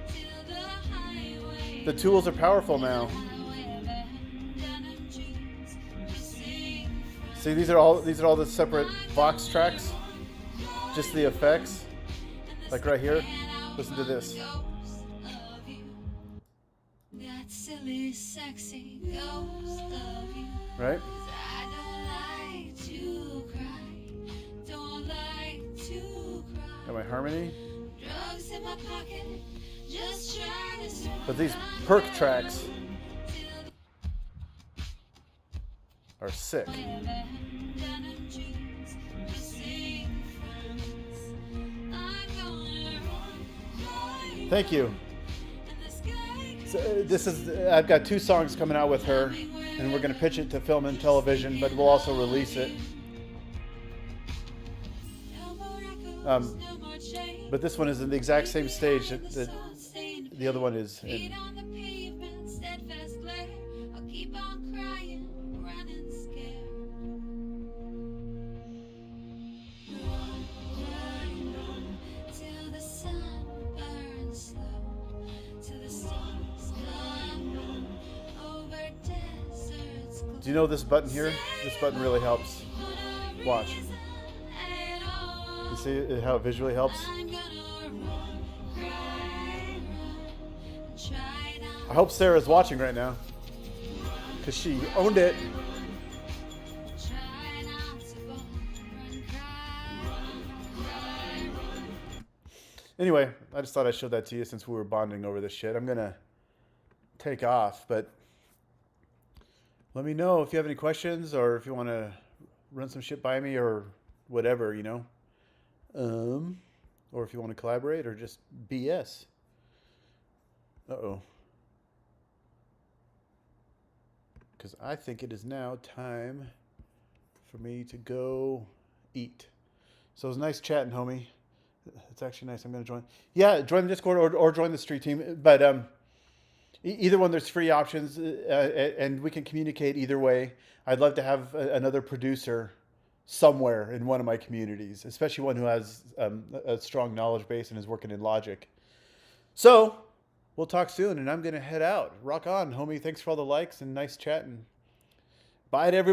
till the highway. The tools are powerful now. See, these are all the separate Vox tracks. Just the effects, like right here. Listen to this. That silly, sexy ghost of you. Right? 'Cause I don't like to cry. Don't like to cry. Got my harmony. Drugs in my pocket. Just try to survive. But these perk tracks are sick. Denim jeans, missing friends. I'm gonna run Thank you. in the sky. So, I've got 2 songs coming out with her, and we're gonna pitch it to film and television, but we'll also release it. No more echoes, Um, no more change. But this one is in the exact same stage that the other one is Feet in. on the pavement, steadfast glare. I'll keep on crying, running scared. Run till the sun burns slow, till the stars come over deserts. Do you know this button here? This button really helps. Watch. You see how it visually helps? I'm gonna run, cry, run, try not I hope Sarah's watching right now, because she owned it. Try not to go, run, cry, run. Anyway, I just thought I'd show that to you since we were bonding over this shit. I'm gonna take off, but let me know if you have any questions or if you want to run some shit by me or whatever, you know. Or if you want to collaborate or just BS. Uh-oh. Because I think it is now time for me to go eat. So it was nice chatting, homie. It's actually nice. I'm going to join. Yeah, join the Discord or join the street team. But either one, there's free options, and we can communicate either way. I'd love to have another producer somewhere in one of my communities, especially one who has a strong knowledge base and is working in Logic. So we'll talk soon, and I'm going to head out. Rock on, homie. Thanks for all the likes and nice chatting. Bye to everybody.